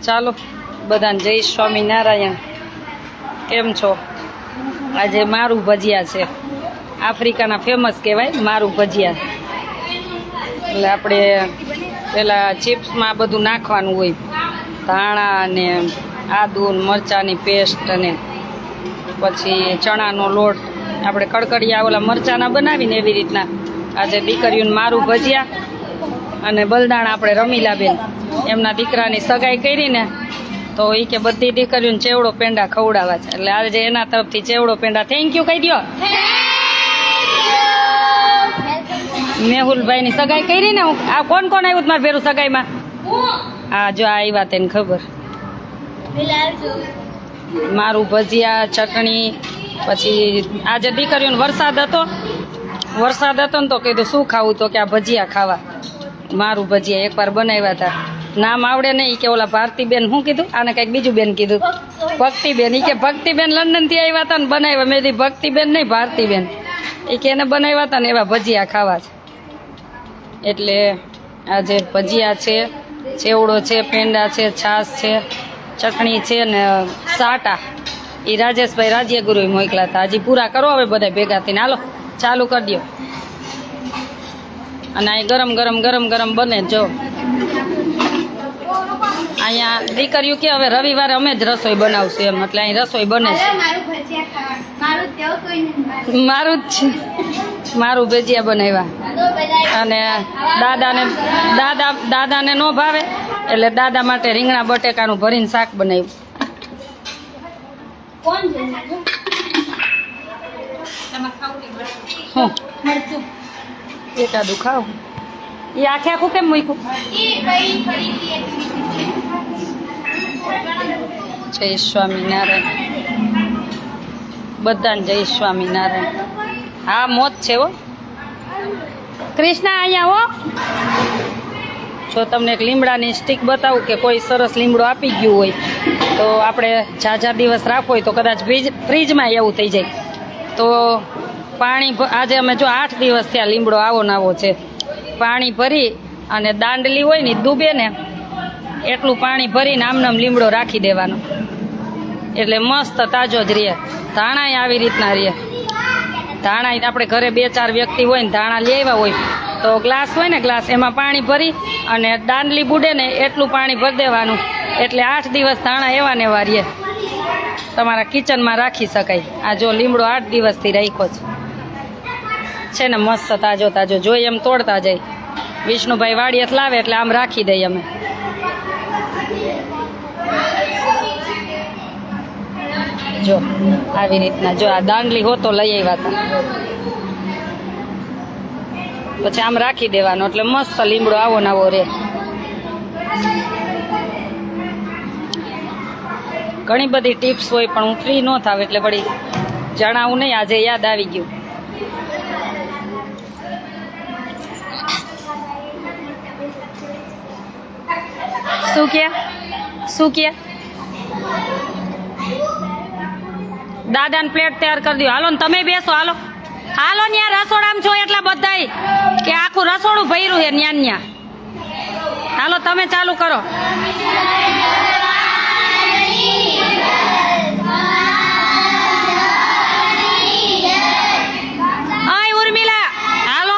ચાલો બધાને જય સ્વામિનારાયણ. કેમ છો? આજે મારું ભજીયા છે. આફ્રિકાના ફેમસ કહેવાય મારું ભજીયા. એટલે આપણે પેલા ચિપ્સમાં બધું નાખવાનું હોય, ધાણા અને આદુ મરચાંની પેસ્ટ અને પછી ચણાનો લોટ. આપણે કડકડિયા ઓલા મરચાંના બનાવીને એવી રીતના આજે દીકરીઓને મારું ભજીયા. અને બલદાણ આપણે રમીલાબેન એમના દીકરાની સગાઈ કરીને તો એ કે બધી દીકરીઓને ચેવડો પેંડા ખવડાવવા છે, એટલે આજે એના તરફથી ચેવડો પેંડા. થેન્ક યુ કહી દો. મેહુલભાઈની સગાઈ કરી ને. આ કોણ કોણ આવ્યું તમારે ભેરું સગાઈમાં? હા જો આવ્યા તેને ખબર. મારું ભજીયા ચટણી. પછી આજે દીકરીઓને વરસાદ હતો ને તો કીધું શું ખાવું, તો કે આ ભજીયા ખાવા. મારું ભજીયા એકવાર બનાવ્યા હતા. નામ આવડે નહીં કે ઓલા ભારતીબેન શું કીધું, આને કંઈક બીજું બેન કીધું, ભક્તિબેન. એ કે ભક્તિબેન લંડનથી આવ્યા હતા ને બનાવ્યા. મેં કીધું ભક્તિબેન નહીં ભારતીબેન. એ કે એને બનાવ્યા હતા ને એવા ભજીયા ખાવા છે. એટલે આજે ભજીયા છે, ચેવડો છે, પેંડા છે, છાશ છે, ચટણી છે ને સાટા. એ રાજેશભાઈ રાજ્યગુરુએ મોકલા હતા. હજી પૂરા કરો હવે બધા ભેગા થઈને. હાલો ચાલુ કરી દો. અને અહીં ગરમ બને. જો અહીંયા દીકરીઓ કે હવે રવિવારે અમે જ રસોઈ બનાવશું એમ, એટલે અહીં રસોઈ બને છે. મારું જ છે. મારું ભજીયા બનાવ્યા. અને દાદાને ન ભાવે એટલે દાદા માટે રીંગણા બટેકાનું ભરીને શાક બનાવ્યું. એકાદું ખાવ. એ આખે આખું કેમ મૂક્યું? જય સ્વામિનારાયણ. બધાને જય સ્વામિનારાયણ. હા મોત છે હો કૃષ્ણ. અહીંયા હો. જો તમને એક લીમડાની સ્ટીક બતાવું કે કોઈ સરસ લીમડો આપી ગયું હોય તો આપણે ઝાઝા દિવસ રાખવો હોય તો કદાચ ફ્રીજમાં એવું થઈ જાય. તો પાણી આજે અમે જો 8 દિવસ થયા લીમડો આવો ને આવો છે. પાણી ભરી અને દાંડલી હોય ને ડૂબે ને એટલું પાણી ભરીને આમનામ લીમડો રાખી દેવાનો, એટલે મસ્ત તાજો જ રહે. ધાણા આવી રીતના રહે. ધાણા આપણે ઘરે 2-4 વ્યક્તિ હોય ને ધાણા લઈ આવ્યા હોય તો ગ્લાસ હોય ને ગ્લાસ એમાં પાણી ભરી અને દાંડલી બુડે ને એટલું પાણી ભરી દેવાનું, એટલે 8 દિવસ ધાણા એવા ને એવા રહે. તમારા કિચનમાં રાખી શકાય. આ જો લીમડો 8 દિવસથી રાખ્યો છે ને મસ્ત તાજો જોઈ એમ તોડતા જાય. વિષ્ણુભાઈ વાડિયત લાવે એટલે આમ રાખી દઈએ અમે. જો આવી રીતના. જો આ દાંડલી હોતો લઈ આવ્યા હતા પછી આમ રાખી દેવાનો, એટલે મસ્ત લીમડો આવો ને આવો રે. ઘણી બધી ટિપ્સ હોય પણ હું ફ્રી ન થાવ એટલે વળી જણાવું નહીં. આજે યાદ આવી ગયું. શું કે દાદાને પ્લેટ તૈયાર કરી દો. હાલો ને તમે બેસો. હાલો ને યાર રસોડામાં છો એટલા બધાય કે આખું રસોડું ભર્યું છે ન્યા. હાલો તમે ચાલુ કરો. આય ઉર્મિલા હાલો.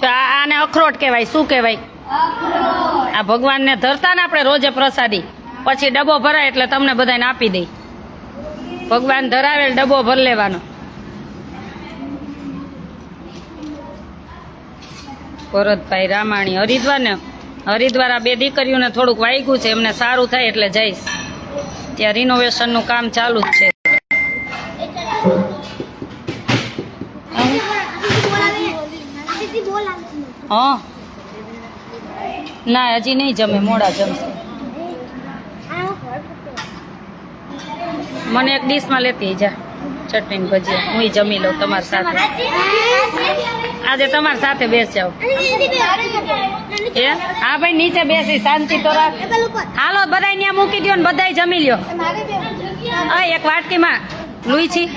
આને અખરોટ કહેવાય. શું કહેવાય? આ ભગવાનને ધરતા ને આપણે રોજે પ્રસાદી, પછી ડબ્બો ભરાય એટલે તમને બધાને આપી દઈ. ભગવાન ધરાવે ડબ્બો ભરી લેવાનો. ભરતભાઈ રામાણી હરિદ્વાર આ 2 દીકરીઓને થોડુંક વાગ્યું છે. એમને સારું થાય એટલે જઈશ. ત્યાં રિનોવેશનનું કામ ચાલુ જ છે. बोला હા ના હજી નહીં જમે, મોડા જમશે. મને એક ડીશમાં લેતી જા ચટણી ને ભજીયા, હું જમી લઉં તમારી સાથે. આજે તમારી સાથે બેસ જાવ. હા ભાઈ નીચે બેસી શાંતિ તો રાખ. હાલો બધાય ત્યાં મૂકી દો ને બધાય જમી લ્યો. એક વાટકીમાં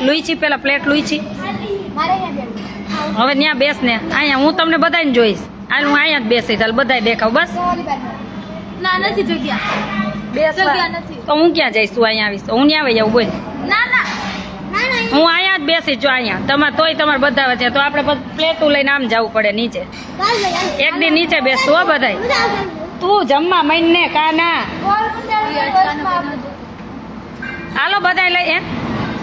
લુઈચી પેલા પ્લેટ લુઈચી. હવે ત્યાં બેસ ને, અહીંયા હું તમને બધાને જોઈશ. હાલ હું અહીંયા જ બેસીશ, હાલ બધાય દેખાવ બસ. ના નથી જગ્યા, જગ્યા નથી. તો હું ક્યાં જઈશ? તું અહીંયા આવીશ તો હું ત્યાં આવી જાઉં બોલ. ના ના હું અહીંયા જ બેસીશ જો અહીંયા. તમારે તોય તમારે બધા વચ્ચે તો આપણે પ્લેટું લઈને આમ જવું પડે નીચે. એક દી નીચે બેસતું હો બધાય. તું જમવા મહિને કા ના. હાલો બધાય લઈ એમ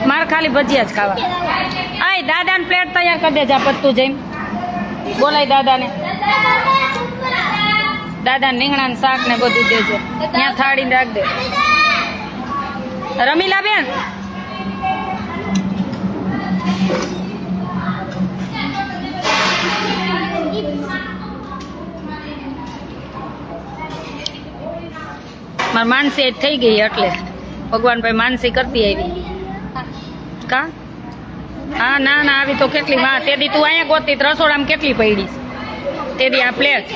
મારે ખાલી ભજીયા જ ખાવા. આય દાદાને પ્લેટ તૈયાર કરી દેજા પત્તું જઈને. બોલાય દાદાને. દાદાને રીંગણા ને શાક ને બધું દેજો. ત્યાં થાળીને રાખ દે. રમીલા બેન મારી માનસી જ થઈ ગઈ એટલે ભગવાન ભાઈ માનસી કરતી આવી. કા હા ના ના આવી તો કેટલી માં તેદી તું અહીંયા ગોતી રસોડામાં કેટલી પડી તેદી આ પ્લેટ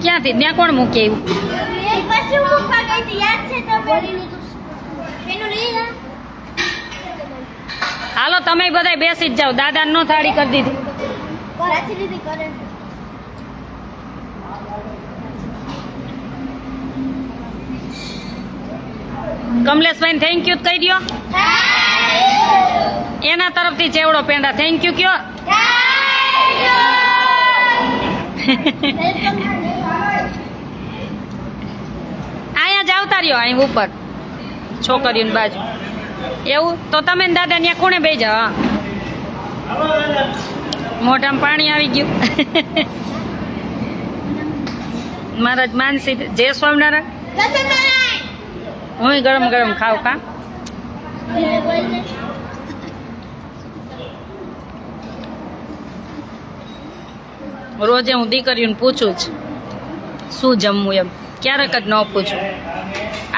ક્યાંથી ત્યાં કોણ મૂકી આવ્યું? હાલો તમે બધા બેસી જ જાઓ. દાદા નો થાળી કરી દીધી. કમલેશભાઈ થેન્ક યુ કહી દો. એના તરફથી ચેવડો પેંડા થેન્ક યુ કયો. અહીંયા જ આવતા રહ્યો અહીં ઉપર છોકરીઓની બાજુ. એવું તો તમે ને દાદા ત્યાં કોણે બે જાઓ? મોઢામાં પાણી આવી ગયું. મહારાજ માનસી જય સ્વામિનારાયણ. હું ગરમ ગરમ ખાવ કા. રોજે હું દીકરીઓને પૂછું જ શું જમવું એમ, ક્યારેક જ ન પૂછું.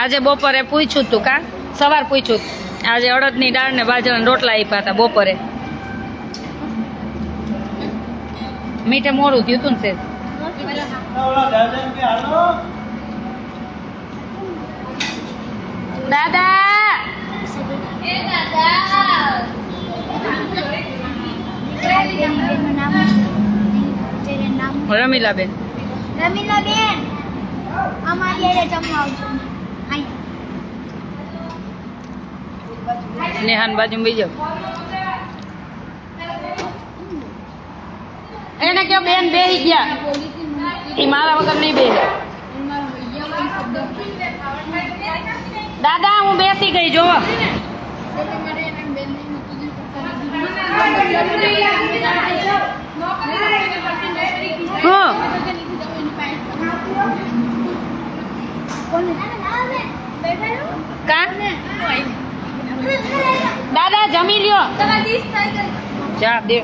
આજે બપોરે પૂછ્યું તું કા, સવાર પૂછ્યું. આજે અડદની દાળ ને બાજરાના રોટલા આપ્યા હતા બપોરે. મીઠે મોડું થયું તું ને દાદા. રમીલાબેન નેહાન બાજુ બીજો એને કયો બેન બેહી ગયા એ મારા વગર નહીં બે. દાદા હું બેસી ગઈ જોવો. કા દાદા જમી લ્યો. ચા દે.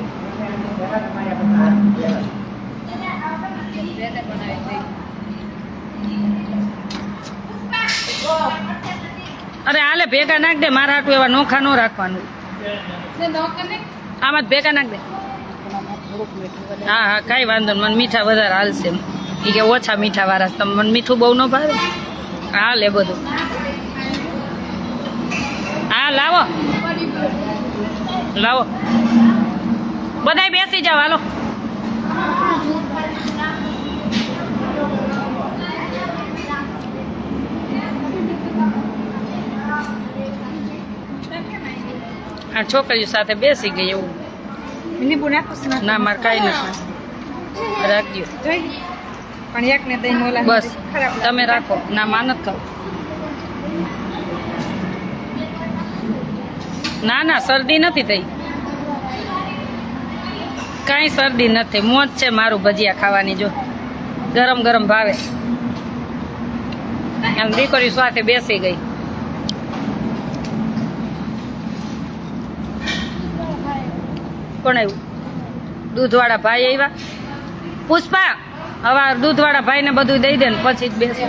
અરે હાલે ભેગા નાખ દે. મારા હાટું એવા નોખા નો રાખવાનું. આમાં જ ભેગા નાખ દે. હા હા કઈ વાંધો નહીં. મને મીઠા વધારે હાલશે. એ કે ઓછા મીઠા વાળા તમે મને મીઠું બહુ ન ભાવે. હાલે બધું. હા લાવો લાવો બધાય બેસી જાવ. હાલો આ છોકરીઓ સાથે બેસી ગઈ એવું. ના મારે કાંઈ નથી રાખજો. પણ એક ને દહીં ઓલા બસ તમે રાખો. ના માનત ખાવ. ના ના શરદી નથી થઈ. કાંઈ શરદી નથી. મોજ છે મારું ભજીયા ખાવાની. જો ગરમ ગરમ ભાવે. એમ દીકરી સાથે બેસી ગઈ. કોણ આવ્યું? દૂધવાળા ભાઈ આવ્યા. પુષ્પા હવે આ દૂધવાળા ભાઈને બધું દઈ દે ને પછી જ બેસો.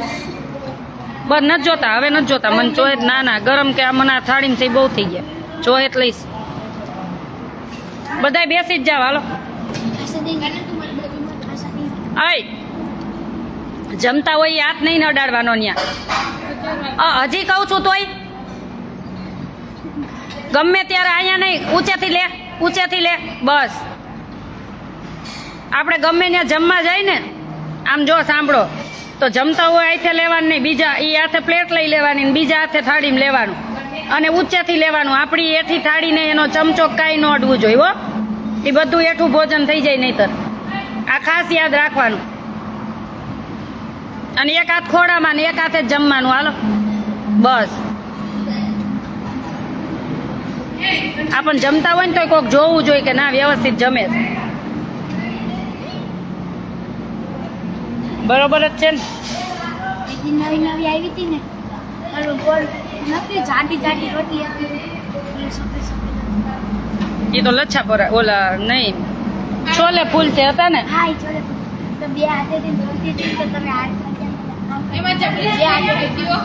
બસ નથી જોતા, હવે નથી જોતા. મને ચોય જ ના ગરમ કે આ મને આ થાળીમાં થઈ બહુ થઈ ગયા. ચોય જ લઈશ. બધાય બેસી જ જાવ હાલો. આય જમતા હોય એ હાથ નહીં અડાડવાનો ન્યા. હજી કહું છું તોય ગમે ત્યારે અહીંયા નહીં, ઊંચેથી લે બસ. આપણે ગમે ત્યાં જમવા જાય ને, આમ જો સાંભળો તો જમતા હોય હાથે લેવાનું નહીં, બીજા એ હાથે પ્લેટ લઈ લેવાની ને બીજા હાથે થાળીમાં લેવાનું અને ઊંચેથી લેવાનું. આપણી એઠી થાળીને એનો ચમચો કાંઈ ન અડવું જોઈએ હો. એ બધું એઠું ભોજન થઈ જાય નહીંતર. આ ખાસ યાદ રાખવાનું. અને એક હાથ ખોડામાં ને એક હાથે જ જમવાનું. હાલો બસ. આપણ જમતા હોય ને તો કોઈક જોવું જોઈએ કે ના વ્યવસ્થિત જમે છે. બરોબર જ છે ને. નવી નવી આવી હતી ને, જાડી જાડી રોટલી હતી. એ તો લચ્છા પર ઓલા નહીં, છોલે ફૂલતે હતા ને. હા, એ છોલે તો બે હાથેથી દોડતી હતી કે તમે હાથ એમાં ચપલી બે હાથે દીધીઓ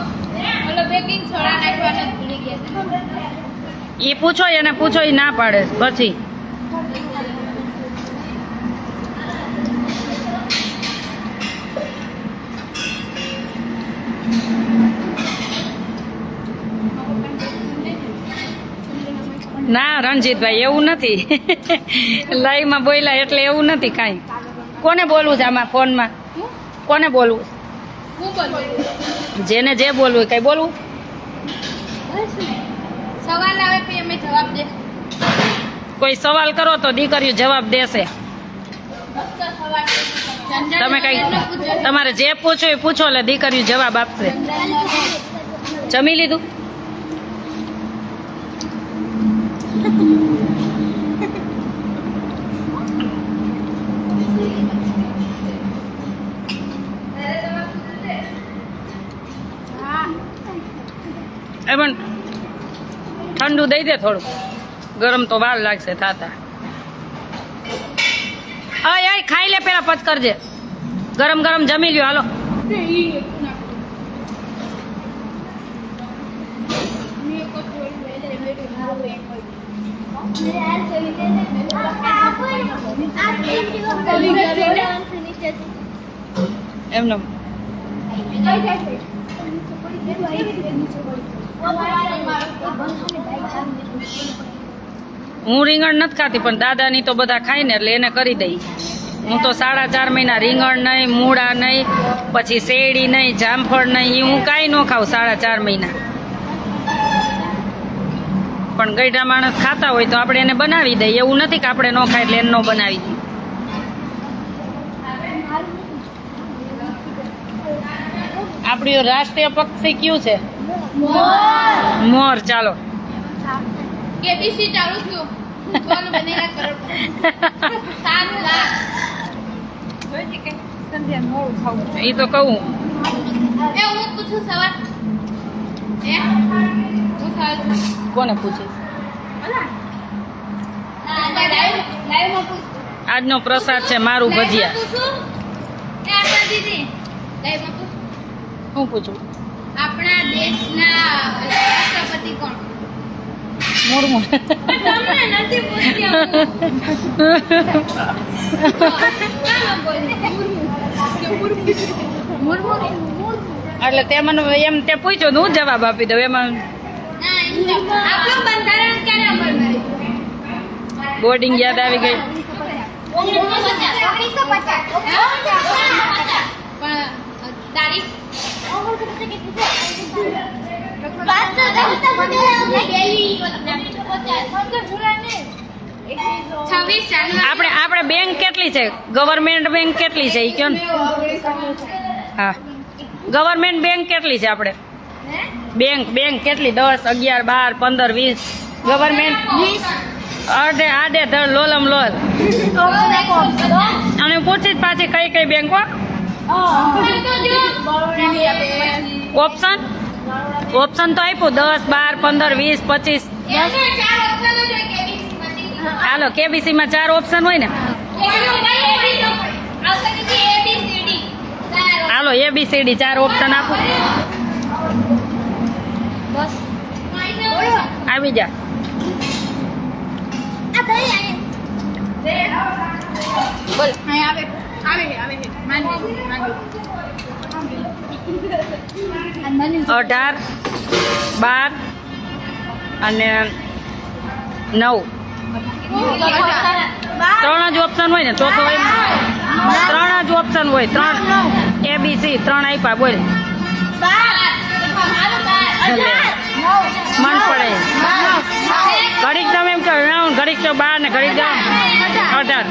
ઓલો બેકિંગ સોડા નાખવાના ભૂલી ગયા. એ પૂછો એને પૂછો, એ ના પાડે પછી. ના રણજીતભાઈ એવું નથી. લાઈવમાં બોલ્યા એટલે એવું નથી કાંઈ. કોને બોલવું છે આમાં ફોનમાં? કોને બોલવું? જેને જે બોલવું કઈ બોલવું. સવાલ આવે પછી અમે જવાબ દે. કોઈ સવાલ કરો તો દીકરીઓ જવાબ દેશે. તમે કઈ તમારે જે પૂછો એ પૂછો એટલે દીકરીઓ જવાબ આપશે. જમી લીધું? એ પણ ઠંડુ દઈ દે થોડું, ગરમ તો વાર લાગશે થાતા. આય ખાઈ લે પેલા પચ કરજે. ગરમ ગરમ જમી લ્યો હાલો. એમને હું રીંગણ નથી ખાતી પણ દાદાની તો બધા ખાય ને એટલે એને કરી દઈ. હું તો 4.5 મહિના રીંગણ નહીં, મૂળા નહીં, પછી શેરડી નહીં, જામફળ નહીં, એ હું કાંઈ ન ખાઉં 4.5 મહિના. પણ ગઈઢા માણસ ખાતા હોય તો આપણે એને બનાવી દઈએ. એવું નથી કે આપણે ન ખાય એટલે એને ન બનાવી દઈએ. આપણી રાષ્ટ્રીય પક્ષી કયું છે? મોર. ચાલો કેબીસી ચાલુ થયું. પૂછવાનું બનેલા કરોડ. સારું લાગ. જોઈ કે સંધ્યા મોળું ખાવું. એ તો કહું. એ હું પૂછું સવાલ. હું સવાલ કોને પૂછીશ? લાઈવમાં પૂછ. આજનો પ્રસાદ છે મારું ભજીયા. એ આપણા દીદી લાઈવમાં પૂછ. હું પૂછું? આપણા દેશના રાષ્ટ્રપતિ કોણ? મુર્મુ. તમને નથી પૂછતી મુર્મુ. એટલે તે મને એમ તે પૂછ્યું હું જવાબ આપી દઉં એમાં. આપણું બંધારણ ક્યારે અમલમાં? બોર્ડિંગ યાદ આવી ગઈ. 1950. પણ તારીખ આપણે બેંક કેટલી છે? ગવર્મેન્ટ બેંક કેટલી છે એ કયો ને? હા, ગવર્મેન્ટ બેંક કેટલી છે આપણે? બેંક કેટલી? 10, 11, 12, 15, 20 ગવર્મેન્ટ. આડે ધડ લોલમ લોલ. અને પૂછી જ પાછી કઈ કઈ બેંકો? ઓપ્શન તો આપ્યું 10, 12, 15, 20, 25. હાલો કેબીસી માં 4 ઓપ્શન હોય ને. હાલો ABCD 4 ઓપ્શન આપો. બસ આવી જા. આ ભાઈ આય બોલ અહીં આવે છે માની 18 12 અને 9 3 જ ઓપ્શન હોય ને ચોથો હોય ને? 3 જ ઓપ્શન હોય. 3 ABC 3 આપ્યા બોલ. લે. મન પડે ઘડીક તમે એમ કહો રાઉન્ડ ઘડીક તો 12 ને ઘડીક 18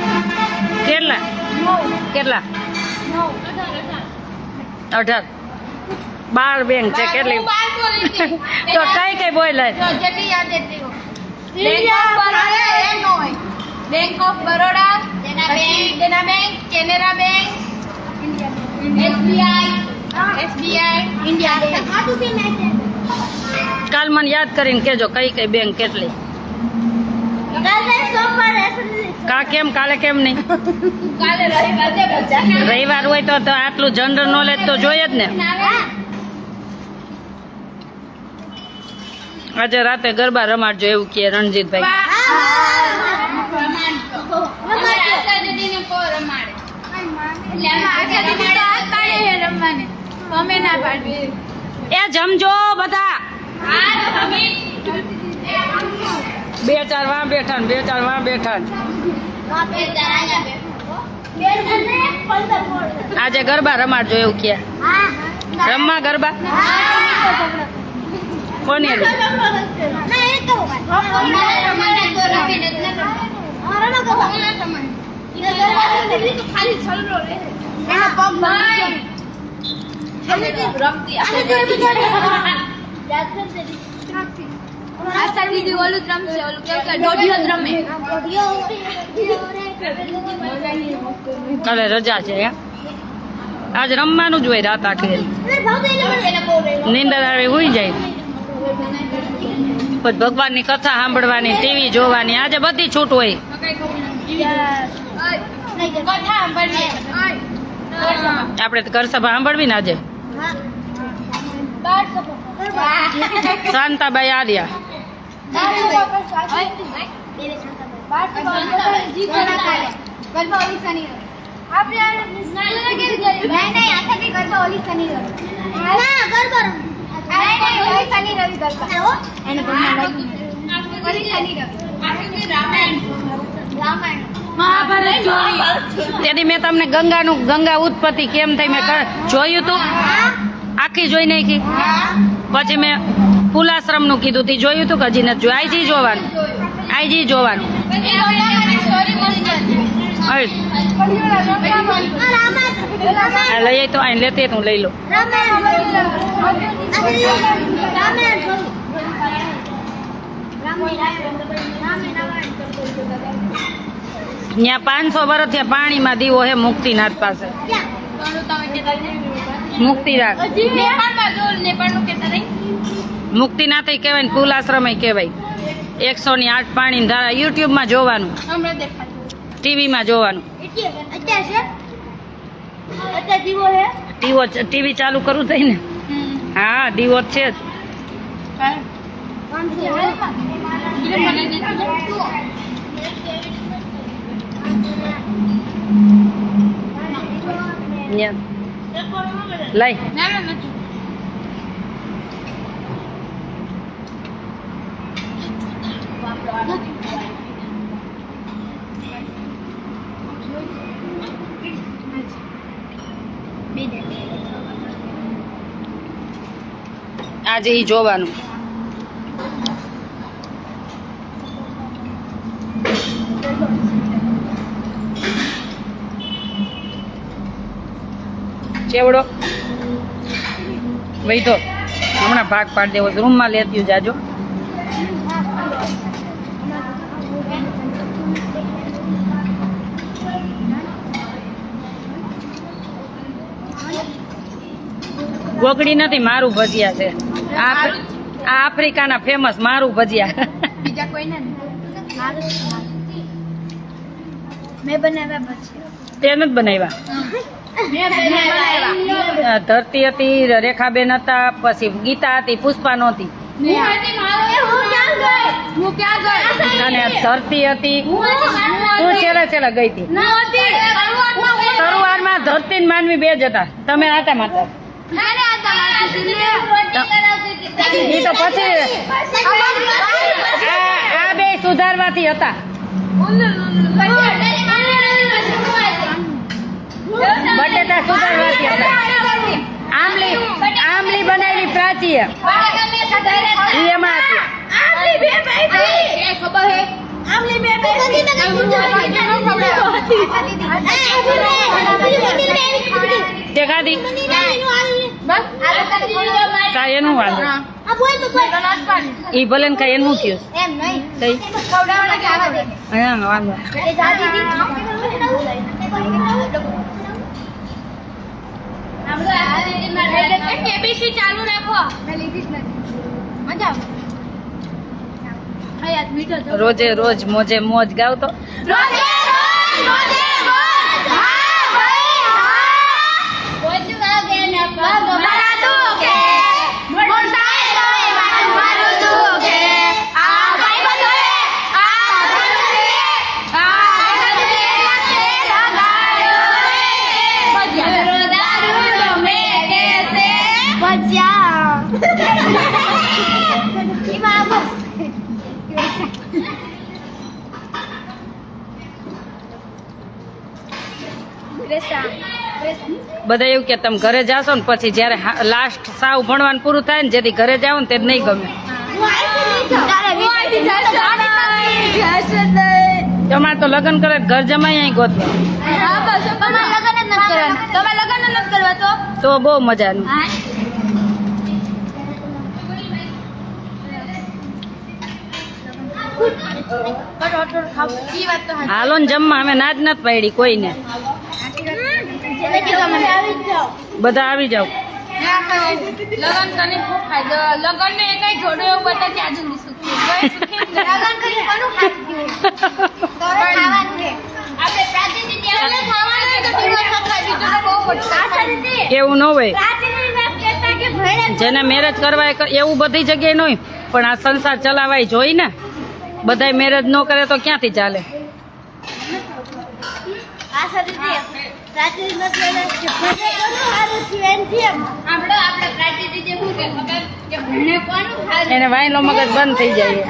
કેટલા 18 12 બેંક છે કેટલી તો કઈ બોલ જેટલી યાદ એટલી bank of Baroda Dena bank Canara bank SBI India કાલ મને યાદ કરીને કેજો કઈ બેંક કેટલી. કા કેમ કાલે કેમ નહીં? કાલે રવિવાર છે બધા રવિવાર હોય તો આટલું જનરલ નોલેજ તો જોઈએ જ ને. આજે રાતે ગરબા રમાડજો એવું કે રણજીતભાઈ. એ જમજો બધા. 2-4 વાં બેઠા ને 2-4 વાં બેઠા ને. આજે ગરબા રમાડજો એવું કે. રમવા ગરબા કોની કાલે રજા છે હે? આજ રમવાનું જ હોય રાત આખી. નીંદર આવે હોઈ જાય પછી ભગવાનની કથા સાંભળવાની ટીવી જોવાની આજે બધી છૂટ હોય. આપણે તો ઘર સભા સાંભળવી ને આજે. શાંતાબાઈ આર્યા તેથી મેં તમને ગંગા ઉત્પત્તિ કેમ થઈ મેં જોયું તું આખી જોઈ નાખી. પછી મેં ફૂલાશ્રમ નું કીધું તી જોયું તું કે હજી નથી જોયું. આઈજી જોવાનું લઈ તો અહીં લેતે તું લઈ લો. ત્યાં 500 વર્ષ ત્યાં પાણીમાં દીવો હે મુક્તિનાથ પાસે. મુક્તિનાથ મુક્તિનાથ કહેવાય ને ફૂલાશ્રમ કહેવાય. 108 પાણી ધારા યુટ્યુબમાં જોવાનું ટીવીમાં જોવાનું. ટીવી ચાલુ કરવું થઈ ને. હા દીવો છે જ. લઈ આજે ઈ જોવાનું. ચેવડો વૈધો હમણાં ભાગ પાડી દેવો રૂમમાં લેતી જાજો. ગોગડી નથી મારું ભજીયા છે. આ આફ્રિકાના ફેમસ મારું ભજીયા. બીજા કોઈ ને મેં બનાવ્યા પછી તે નથી બનાવ્યા. ધરતી હતી, રેખાબેન હતા, પછી ગીતા હતી, પુષ્પા નહોતી, અને ધરતી હતી. તું છેલ્લે ગઈ હતી. શરૂઆતમાં ધરતી ને માનવી બે જ હતા. તમે આટા માતા એ તો પછી આ બે સુધારવાથી હતા. બટેટા સુધારવાથી હતા. આમલી બનાવેલી પ્રાચી એમાં તે ખાધી કાંઈ એનું વાંધો ઈ ભલે ને કાંઈ એનું થયું હા વાંધો. કેબીસી ચાલુ રાખો. મેં લીધી જ નથી. મજા આવે. રોજે રોજ મોજે મોજ ગાવતો. બધા એવું કે તમે ઘરે જાશો ને પછી જયારે લાસ્ટ સાવ ભણવાનું પૂરું થાય ને જેથી ઘરે જાવ ને તે નહીં ગમે. તમારે તો લગ્ન કરે ઘર જમાઈ અહીં ગોતવા તો બહુ મજાનું. હાલો ને જમવા અમે ના જ નથી પાડી કોઈને. બધા આવી જાવ. લગન કરીને ખૂબ ફાયદો. લગન ને કઈ જોડો એવું બતા ત્યાં જ સુખી લગન કરી કોનું ખાધું તો ખાવાનું છે આપણે પ્રાતિનિધિ આપણે ખાવાનું તો દિવસ ખાઈ બીજું તો બહુ મોટું એવું ન હોય. પ્રાતિનિધિ મેં કહેતા કે ભણે જેને મેરેજ કરવા એવું બધી જગ્યાએ ન હોય પણ આ સંસાર ચલાવાય જોઈ ને. બધાય મેરેજ ન કરે તો ક્યાંથી ચાલે. આ સરીતે પ્રાતિનિધિ મત લેને કે ભણે કોનું હારું છે એમ છે આપણે પ્રાતિનિધિ શું કે ખબર કે ભણે કોનું હારું એને વાયલો મગજ બંધ થઈ જાય.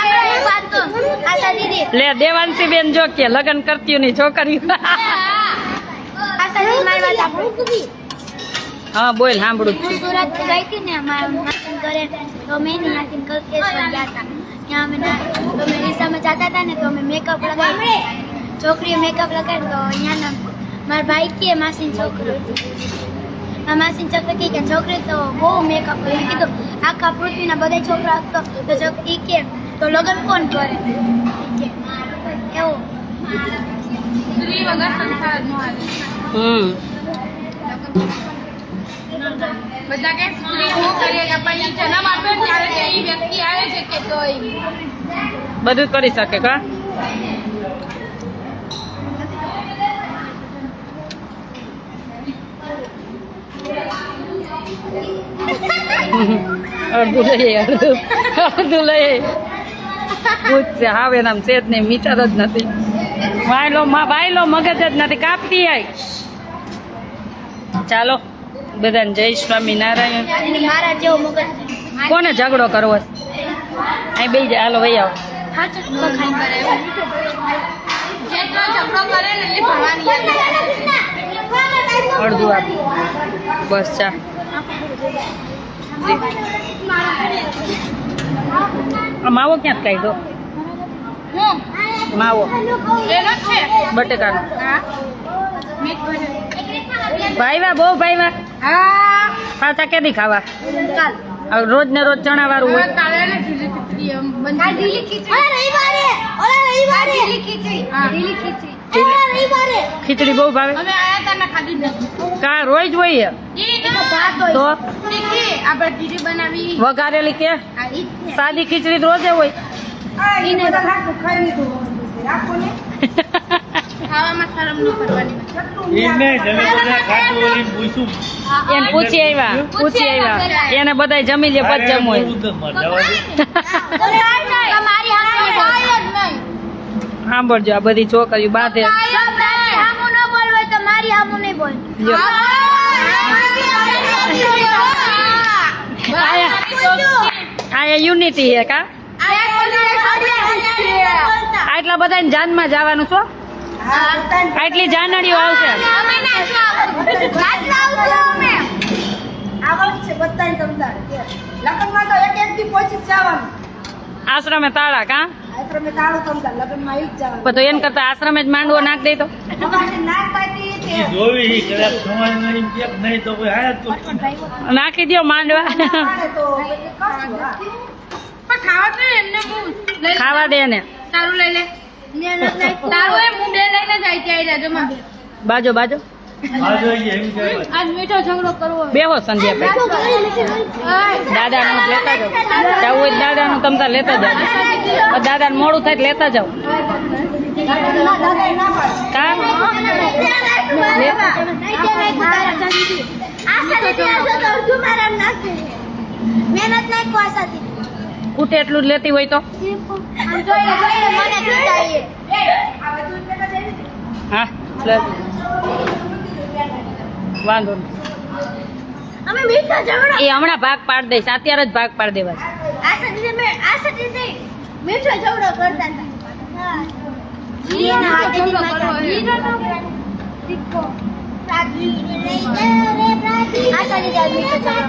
આપણે વાત તો આશા દીદી લે દેવાંશી બેન જો કે લગ્ન કરતી ની છોકરી. આશા દીદી મારી વાત આપણું હા બોલ સાંભળું જ હું છું. સુરત ગઈ હતી ને મારા માસી ઘરે તો મેં નાખીને કલ્કેશ્વર ગયા હતા ત્યાં તો અમે રિક્ષામાં જતા હતા ને તો અમે મેકઅપ લગાવી છોકરીએ મેકઅપ લગાવ્યો તો અહીંયા મારા ભાઈ કે માસીની છોકરી મારા માસીની છોકરી કે છોકરી તો બહુ મેકઅપ કરે. મેં કીધું આખા પૃથ્વીના બધા છોકરા તો છોકરી કે તો લગ્ન કોણ કરે એવું સ્ત્રી વગર સંસાર ન હાલે. બધા કે સ્ત્રી શું કરીએ કે પછી જન્મ આપ્યો ને ત્યારે એ વ્યક્તિ આવે છે કે તો બધું કરી શકે કા. અડધું લઈએ અડધું લઈએ પૂછશે હાવે નામ છે જ નહીં મીટર જ નથી. વાયલો મગજ જ નથી કાપતી આય. ચાલો બધાને જય સ્વામિનારાયણ. મારા જેવો મગજ કોને ઝઘડો કરવો છે? અહીં બે જાય હાલો ભાઈ આવો. જેટલો ઝઘડો કરે ને એટલી ભણવાની અડધું આપ બસ ચા. માવો ક્યાં કાઢ્યો? માવો બટેકાનો ભાઈવા બહુ ભાઈવા. પાછા કેદી ખાવા? રોજ ને રોજ ચણા વાળું હોય. ખીચડી બહુ ભાવે કા રોજ હોય તો વઘારેલી કે સાદી ખીચડી રોજે હોય. ખાવામાં શરમ ન કરવાની એને જમે બધા ખાતું ઓલી પૂછું એને પૂછી આવ્યા એને બધાય જમી લે પછી જમવું હોય. તમારી હામે બોલાય જ નહીં સાંભળજો આ બધી છોકરીઓ બાંધે હામું ન બોલવાય તો મારી હામું નહીં બોલ જો. આ યુનિટી હે કા આટલા બધા જાનમાં જવાનું છો આટલી જાનડીઓ આવશે આશ્રમે તાળા કા પણ તો એમ કરતા આશ્રમે જ માંડવો નાખ દે તો જોવી કદાચ સમાજ નહીં કે નહીં તો કોઈ હાય તો નાખી દો માંડવા ખાવા દે ને તારું લઈ લે તારું એ મુંડે લઈને જાય ત્યાં જમા બાજો બાજો આ જોઈએ એમ કહેવાય આજ મીઠો ઝઘડો કરવો બેહો સંધ્યા દાદાનું જ લેતા જાવ જવું હોય દાદાનું તમ તાર લેતા જાવ દાદાને મોડું થાય તો લેતા જાવ કા મહેનત નહીં કોસાતી કૂટે એટલું જ લેતી હોય તો હા લે. વાંધો નહીં અમે મીઠો ઝઘડો એ હમણાં ભાગ પાડ દઈશ અત્યારે જ ભાગ પાડ દેવા છે. આ સતી મીઠો ઝઘડો કરતા હતા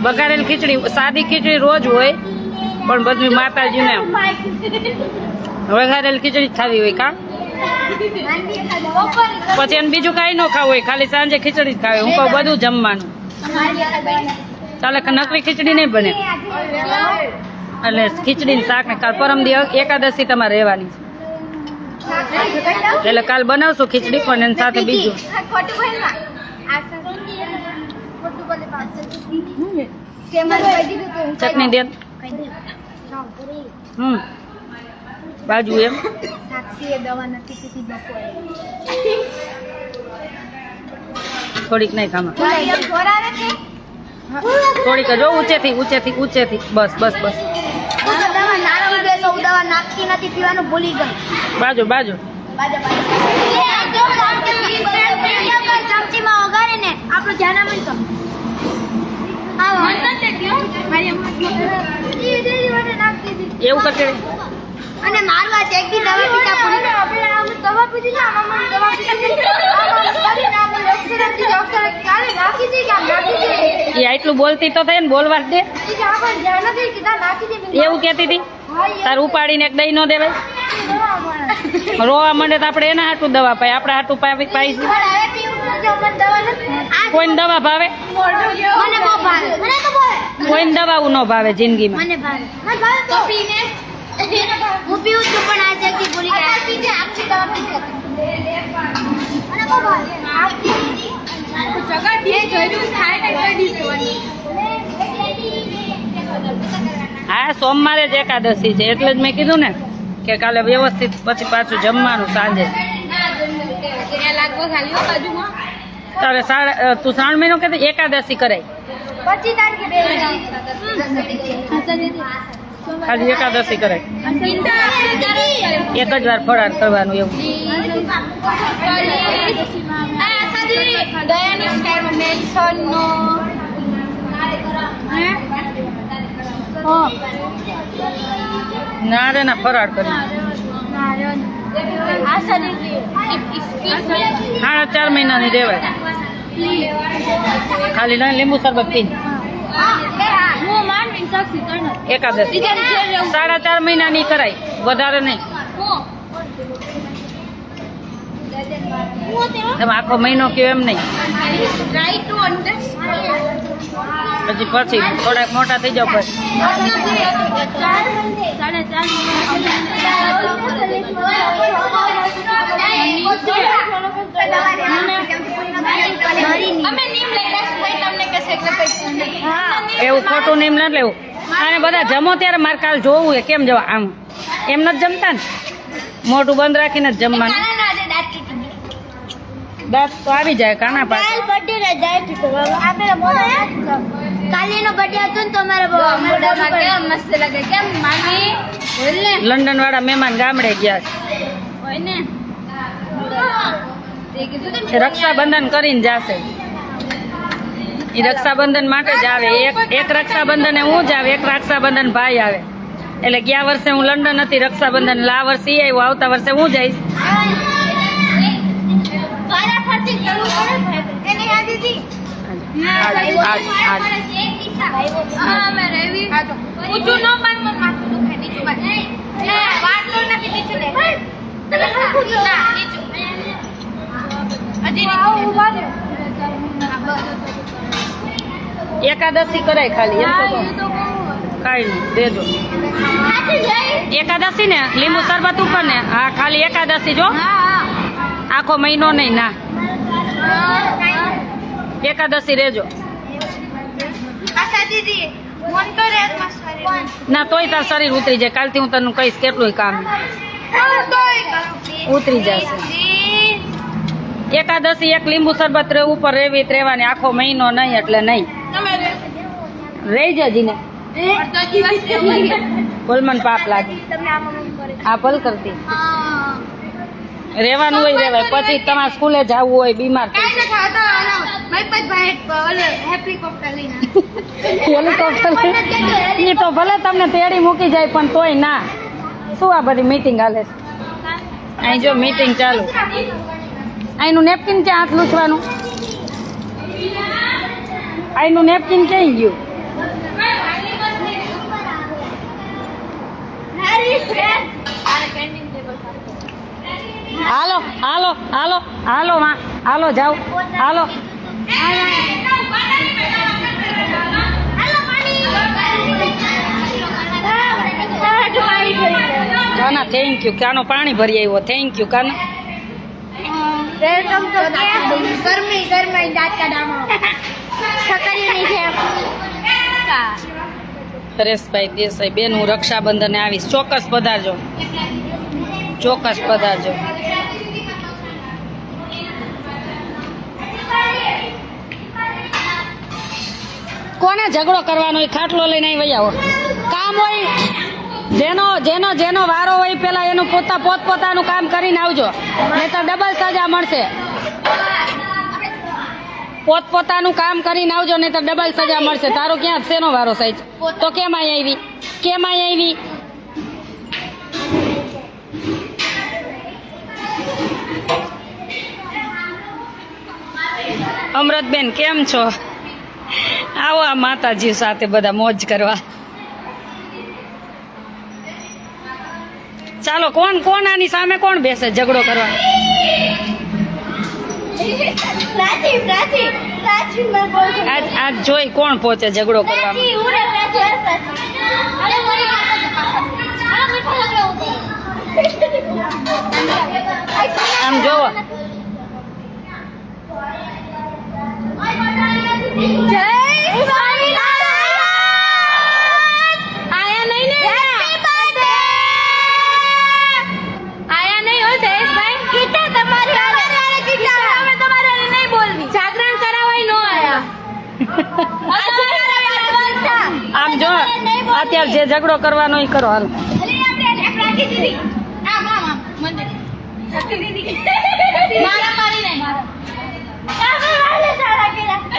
બગાડેલ ખીચડી સાદી ખીચડી રોજ હોય પણ બધું માતાજીને વઘારેલ ખીચડી જ ખાવી હોય કા પછી એને બીજું કાંઈ ન ખાવું હોય ખાલી સાંજે ખીચડી જ ખાવી હું કહું બધું જમવાનું ચાલે નકરી ખીચડી નહીં બને એટલે ખીચડી ને શાક ને કાલ પરમ દી એકાદશી તમારે રહેવાની છે એટલે કાલ બનાવશું ખીચડી પણ એની સાથે બીજું ચટણી દે બાજુ એમ થોડીક નહીં ખામાં થોડીક જો ઊંચેથી બસ દવા નાખતી નથી પીવાનું ભૂલી ગઈ બાજુ ચમચીમાં વગાડે ને આપણું ધ્યાન આવે તો એવું કરશે અને મારવા છે એક દી દવા પીતા પૂરી દવા પીધી ના મામા દવા પીધી એ આટલું બોલતી તો થાય ને બોલવા જ દે એવું કહેતી હતી તાર ઉપાડીને એક દઈ ન દેવાય રોવા માંડે તો આપણે એના હાટું દવા પાય આપણે હાટું પાઈશું કોઈને દવા ભાવે કોઈને દવાવું ન ભાવે જિંદગીમાં હું પીવું છું પણ આ જલ્દી ભૂલી ગયા પીજે આખી દવા પીજે અને કો ભાઈ જગા દે જોયું થાય ને કોઈ દી જોવાની હા સોમવારે જ એકાદશી છે એટલે જ મેં કીધું ને કે કાલે વ્યવસ્થિત પછી પાછું જમવાનું સાંજે તારે તું 3 મહિનો કે એકાદશી કરાય 25 તારીખે ખાલી એકાદશી કરાય એક જ વાર ફરાળ કરવાનું એવું ના રે ના ફરાળ કરી 4.5 મહિનાની દેવાય ખાલી લીંબુ શરબત પી એકાદશી 4.5 મહિનાની કરાય વધારે નહીં તમે આખો મહિનો કયો એમ નહીં પછી થોડાક મોટા થઈ જાવ પછી એવું ખોટું નીમ ન લેવું અને બધા જમો ત્યારે મારે કાલ જોવું હોય કેમ જવા આમ એમ નથી જમતા ને મોઢું બંધ રાખીને જ જમવાનું દાંત તો આવી જાય કાના કાલ પાસે. બર્થડે ને જાય છે તો આપણે મોડા કાલીનો બર્થડે હતો ને તો અમારા મોઢામાં કેમ મસ્ત લાગે કેમ મામી બોલ ને લંડન વાળા મહેમાન ગામડે ગયા હોય ને તે કીધું છે રક્ષાબંધન કરીને જાશે. એ રક્ષાબંધન માટે જ આવે. એક રક્ષાબંધન હું જ આવે, એક રક્ષાબંધન ભાઈ આવે. એટલે ગયા વર્ષે હું લંડન હતી રક્ષાબંધન, એટલે આ વર્ષે ઈ આવ્યો, આવતા વર્ષે હું જઈશ. ફરતી કરવું પડે એને યાદ હતી આજ. હા મે રેવી ઊંચું ન માન મન માથું દુખાય નીચું માન એ વાટલો નથી નીચું લે તમે સરખું જો ના નીચું હજી નીચું ઉભા રહો. એકાદશી કરાય ખાલી, એમ તો કહું. કાંઈ નહીં, દેજો. સાચી જાય એકાદશી ને લીંબુ શરબત ઉપર ને, હા ખાલી એકાદશી જો, હા આખો મહિનો નહીં. ના, હા એકાદશી રેજો. આશા દીદી મન તો રે મસ્ત ના તોય તાર શરીર ઉતરી જાય. કાલથી હું તને કહીશ કેટલું કામ ઉતરી જશે. એકાદશી એક લીંબુ શરબત ઉપર રેવી રહેવાની, આખો મહિનો નહીં એટલે નહીં. રહી જજી ને બોલમન પાપ લાગે. આ પલ કરતી રહેવાનું હોય રેવાય, પછી તમારે સ્કૂલે જવું હોય, બીમાર થઈ એ તો ભલે તમને તેડી મૂકી જાય પણ તોય ના. શું આ બધી મીટિંગ હાલે છે? અહીં જો મીટિંગ ચાલુ. અહીંનું નેપકિન ક્યાં હાથ લૂછવાનું? અહીંનું નેપકિન ક્યાં ગયું? હાલો હાલો હાલો હાલો માં હાલો જાઓ હાલો. કાના થેન્ક યુ. કાનો પાણી ભરી આવ્યો. Thank you Kana. વેલકમ તો શરમી શરમાઈ દાંત કાઢામાં છકરીની છે હરેશભાઈ દેસાઈ બેન, હું રક્ષાબંધને આવીશ. ચોક્કસ પધારજો, ચોક્કસ પધારજો. કોને ઝઘડો કરવાનો હોય? ખાટલો લઈને આવી વહી આવો. કામ હોય જેનો જેનો જેનો વારો હોય પેલા એનું પોતપોતાનું કામ કરીને આવજો, નહીં તો ડબલ સજા મળશે. પોતપોતાનું કામ કરીને આવજો, નહીં તો ડબલ સજા મળશે. તારો ક્યાં શેનો વારો સાહેબ? તો કેમ અહીં આવી? કેમ અહીં આવી? અમૃતબેન કેમ છો? આવો આ માતાજી સાથે બધા મોજ કરવા. ચાલો કોણ કોણ આની સામે કોણ બેસે ઝઘડો કરવા? પ્રાચી પ્રાચી પ્રાચી મેં બોલ આજ આજ જોઈ કોણ પહોંચે ઝઘડો કરવામાં. પ્રાચી ઉરે પ્રાચી અરે મોરી પાછા આ મીઠો લગડો આમ જોવો. જય સ્વામિનારાયણ. આયા નહીં ને? Happy birthday. આયા નહીં હો જયેશભાઈ. કીટા તમારી હારે કીટા. અમે તમારે હારે નહીં બોલવી. જાગરણ કરાવાય નો આયા. આમ જો અત્યારે જે ઝઘડો કરવાનો એ કરો. હાલ અરે આપણે પ્રાચી દીદી આમ આમ આમ મંદિર પ્રાચી દીદી મારા મારી નહીં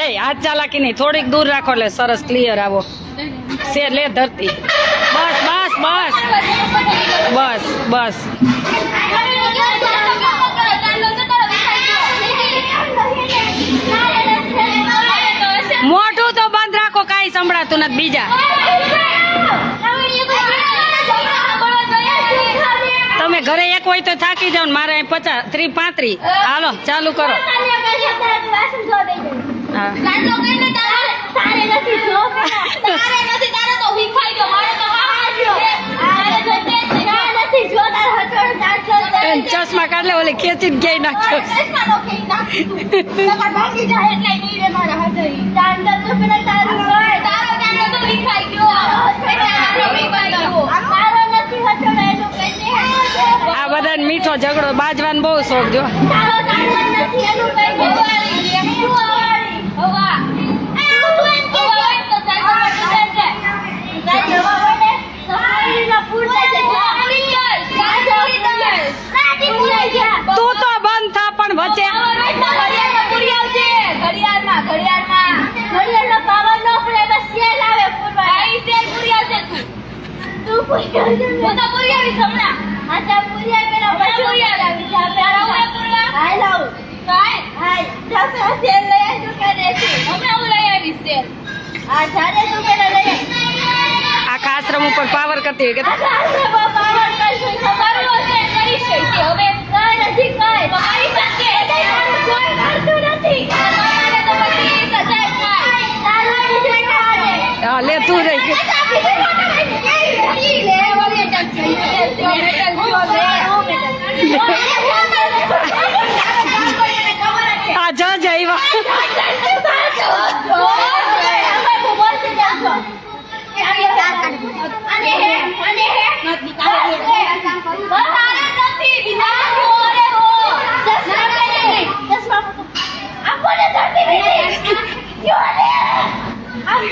એ હાથ ચાલાકી નહીં, થોડીક દૂર રાખો એટલે સરસ ક્લિયર આવો. સે લે ધરતી. બસ બસ બસ બસ બસ. મોઢું તો બંધ રાખો, કાંઈ સંભળાતું નથી. બીજા તમે ઘરે એક હોય તો થાકી જાવ ને, મારે 50 30 35. હાલો ચાલુ કરો. હા ચશ્મા કાઢ લે, ઓલી ખેંચીને ક્યાંય નાખ્યો. આ બધાને મીઠો ઝઘડો બાજવાનો બહુ શોખ જો. હું તો પૂરી આવીશ હમણાં. હા ચાલ પૂરી આવી પેલા પૂરી આવી જા પેલા હું પૂરવા હાલ આવું કાઈ હાલ જા પેલા સેલ લઈ આવી કે દેસી હમણાં હું લઈ આવીશ સેલ આ જાને તું પેલા લઈ આવી આખા આશ્રમ ઉપર પાવર કરતી હોય કે આ આશ્રમ પાવર કરશું તમારું હશે કરી છે કે હવે કાઈ નથી કાઈ મારી સાથે બધાય કોઈ કરતું નથી તમારે તો બધી સજાય કાઈ તારા વિશે કાઢે હા લે તું રહી ગઈ આ જજ આવ્યા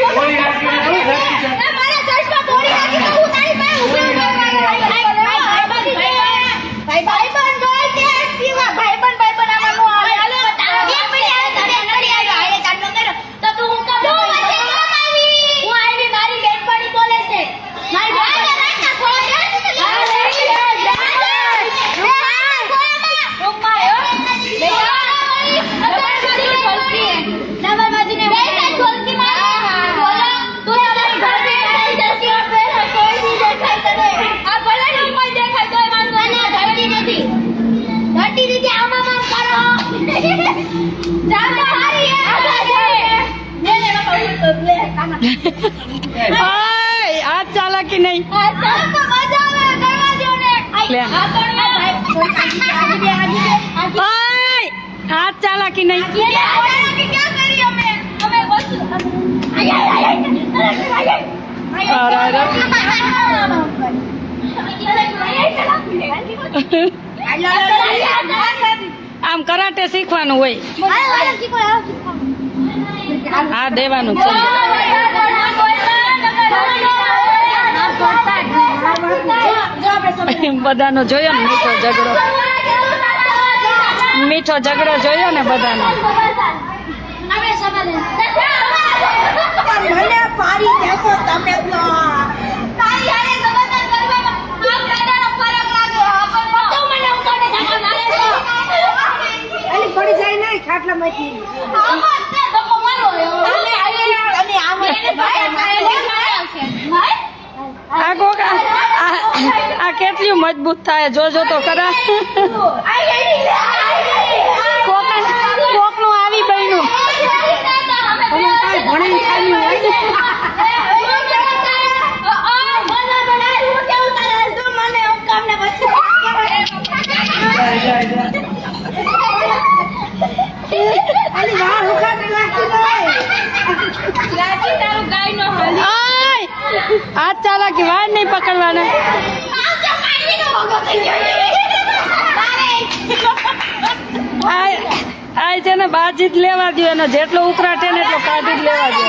થોડી રાખીને થોડી રાખી છે. આ ચાલાકી નહીં લે. આ ચાલાકી નહીં અરે, અરે. આમ કરાટે શીખવાનું હોય આ દેવાનું છે બધાનો જોયો ને મીઠો ઝઘડો જોયો ને બધાનો પડી જાય નહીં ખાટલામાંથી આ કોક આ કેટલી મજબૂત થાય જોજો તો ખરા કોકનું આવી બન્યું આ ચાલાકી વાર નહીં પકડવાના આ છે ને બાજી જ લેવા દો એનો જેટલો ઉકળાટે ને એટલો કાઢી જ લેવા દો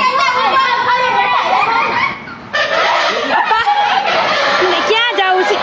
ક્યાં જવું છે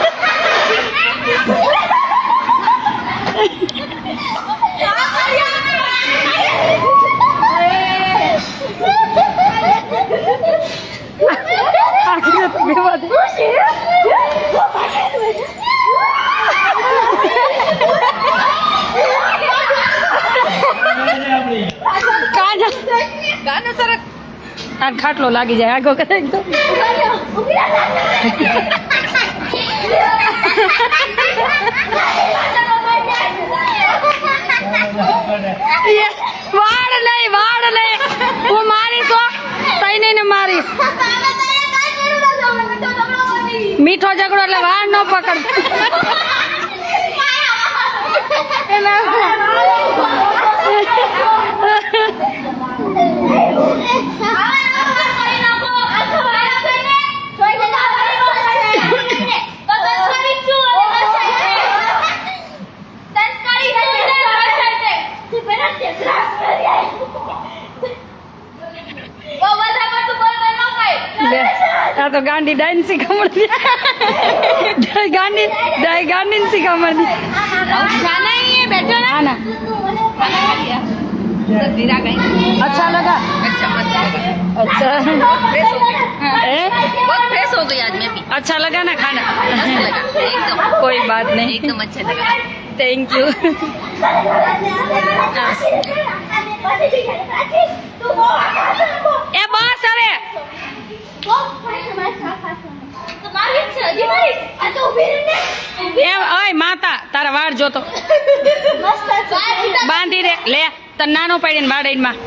આ ખાટલો લાગી જાય આગો કરે તો વાળ નહીં હું મારીશ તઈને ને મારીશ મીઠો ઝઘડો એટલે વાળ ન પકડ આ તો ગાંડી ડાઈન શીખમણ ગાંડી શીખમણ अच्छा लगा अच्छा बहुत फ्रेश हो गई आज मैं भी। अच्छा लगा ना खाना मस्त लगा एकदम, कोई बात नहीं एकदम अच्छा लगा। थैंक यू એ બસ હવે એ ઓય માતા તારા વાળ જોતો બાંધી દે લે તને નાનો પાડીને વાડીમાં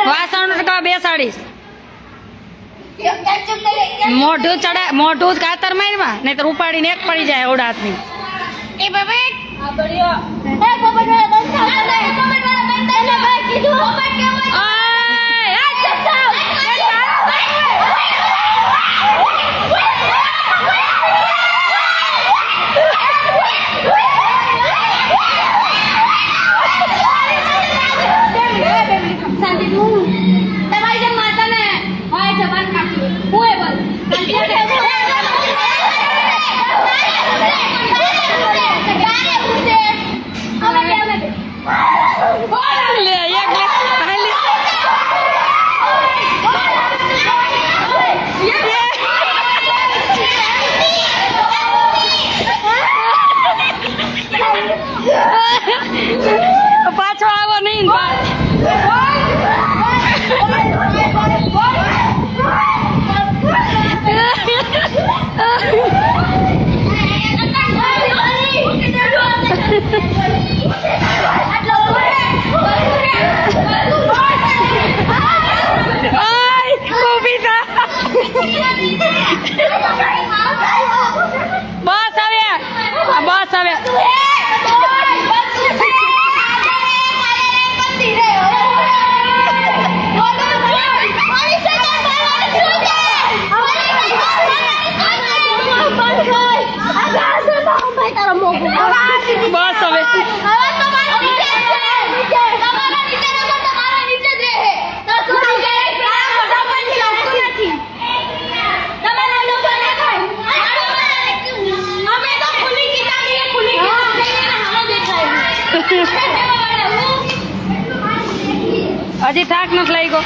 વાસણ ટકા બેસાડીશ મોઢું કાતર મારવા નહીં તો ઉપાડીને એક પડી જાય ઓડા હાથની લે એક લે હાલે પાછો આવો નહીં બસ હવે બસ હવે હજી થાક નથી લાગ્યો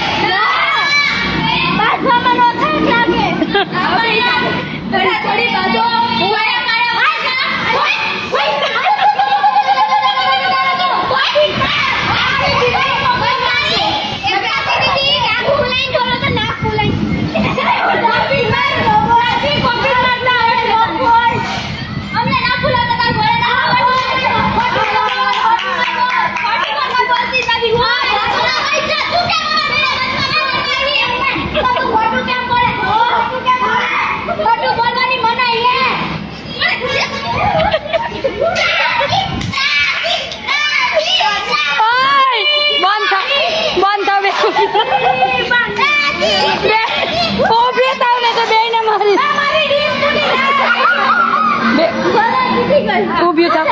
ઊભી થાવ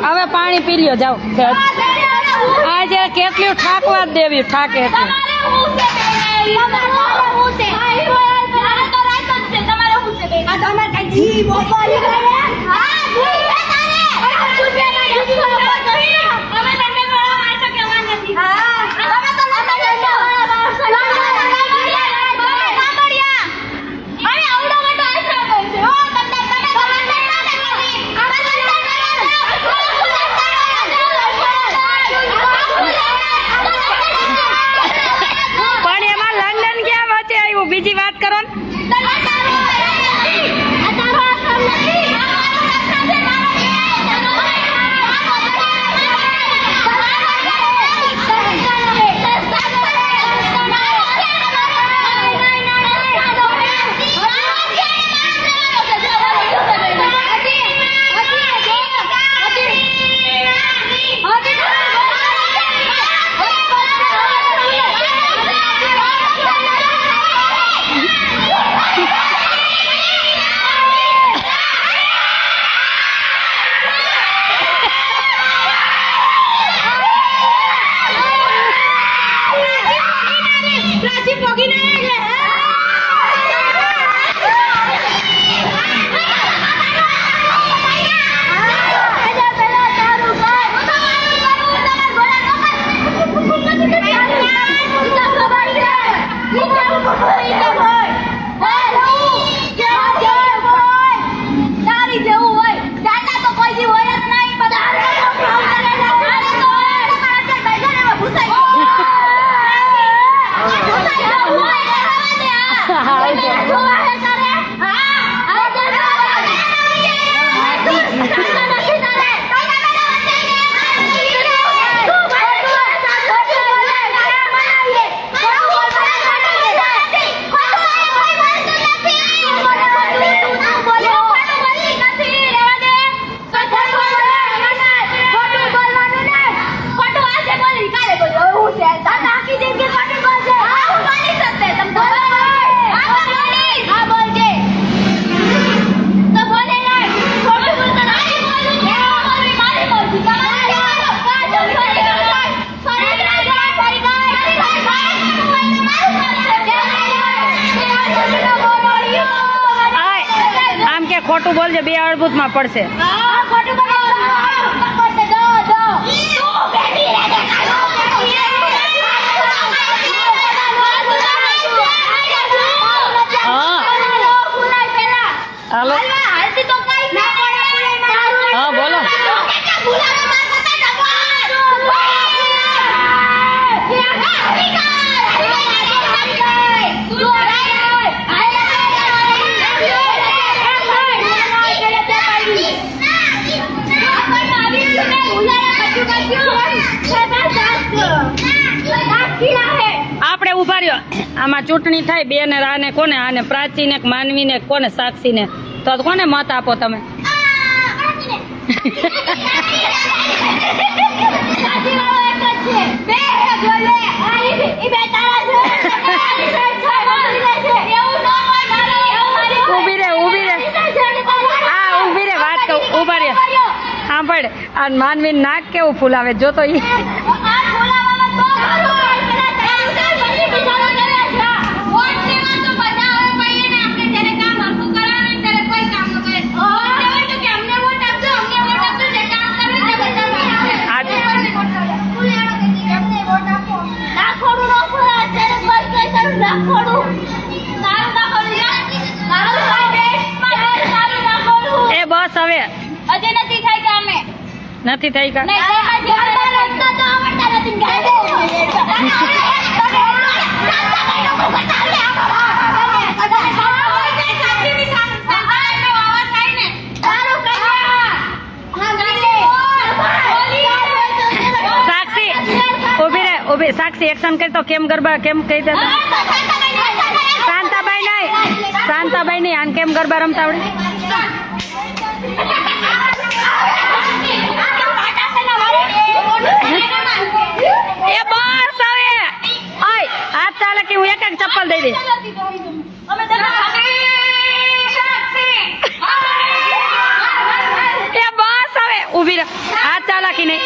હવે પાણી પી લ્યો જાઓ આજે કેટલું ઠાકવા જ દેવી ઠાકે બીજી વાત કરો ને ખોટું બોલજે, 2 અડબૂતમાં પડશે. હા હાલો, હા બોલો. આપણે ઉભા રહ્યો, આમાં ચૂંટણી થાય, 2 ને આને કોને, આને પ્રાચીને, માનવીને, કોને સાક્ષીને, તો કોને મત આપો તમે? ઊભી રે, ઊભી રે, હા ઊભી રે, વાત કહું, ઉભા રે. સાંભળ, આ માનવી નાક કેવું ફૂલાવે જો તો ઈ. એ બસ હવે નથી થઈ કા? સાક્ષી ઉભી રે, ઉભી. સાક્ષી એક્શન કરી તો કેમ ગરબા કેમ કહી દે? શાંતાબાઈ નહીં, શાંતાબાઈ નહીં, આને કેમ ગરબા રમતા આવડે? એ બસ હવે, ઓય હાથ ચાલે કે હું એક એક ચપ્પલ દઈ દઈશ. એ બસ હવે ઊભી રહે, હાથ ચાલાકી નહીં.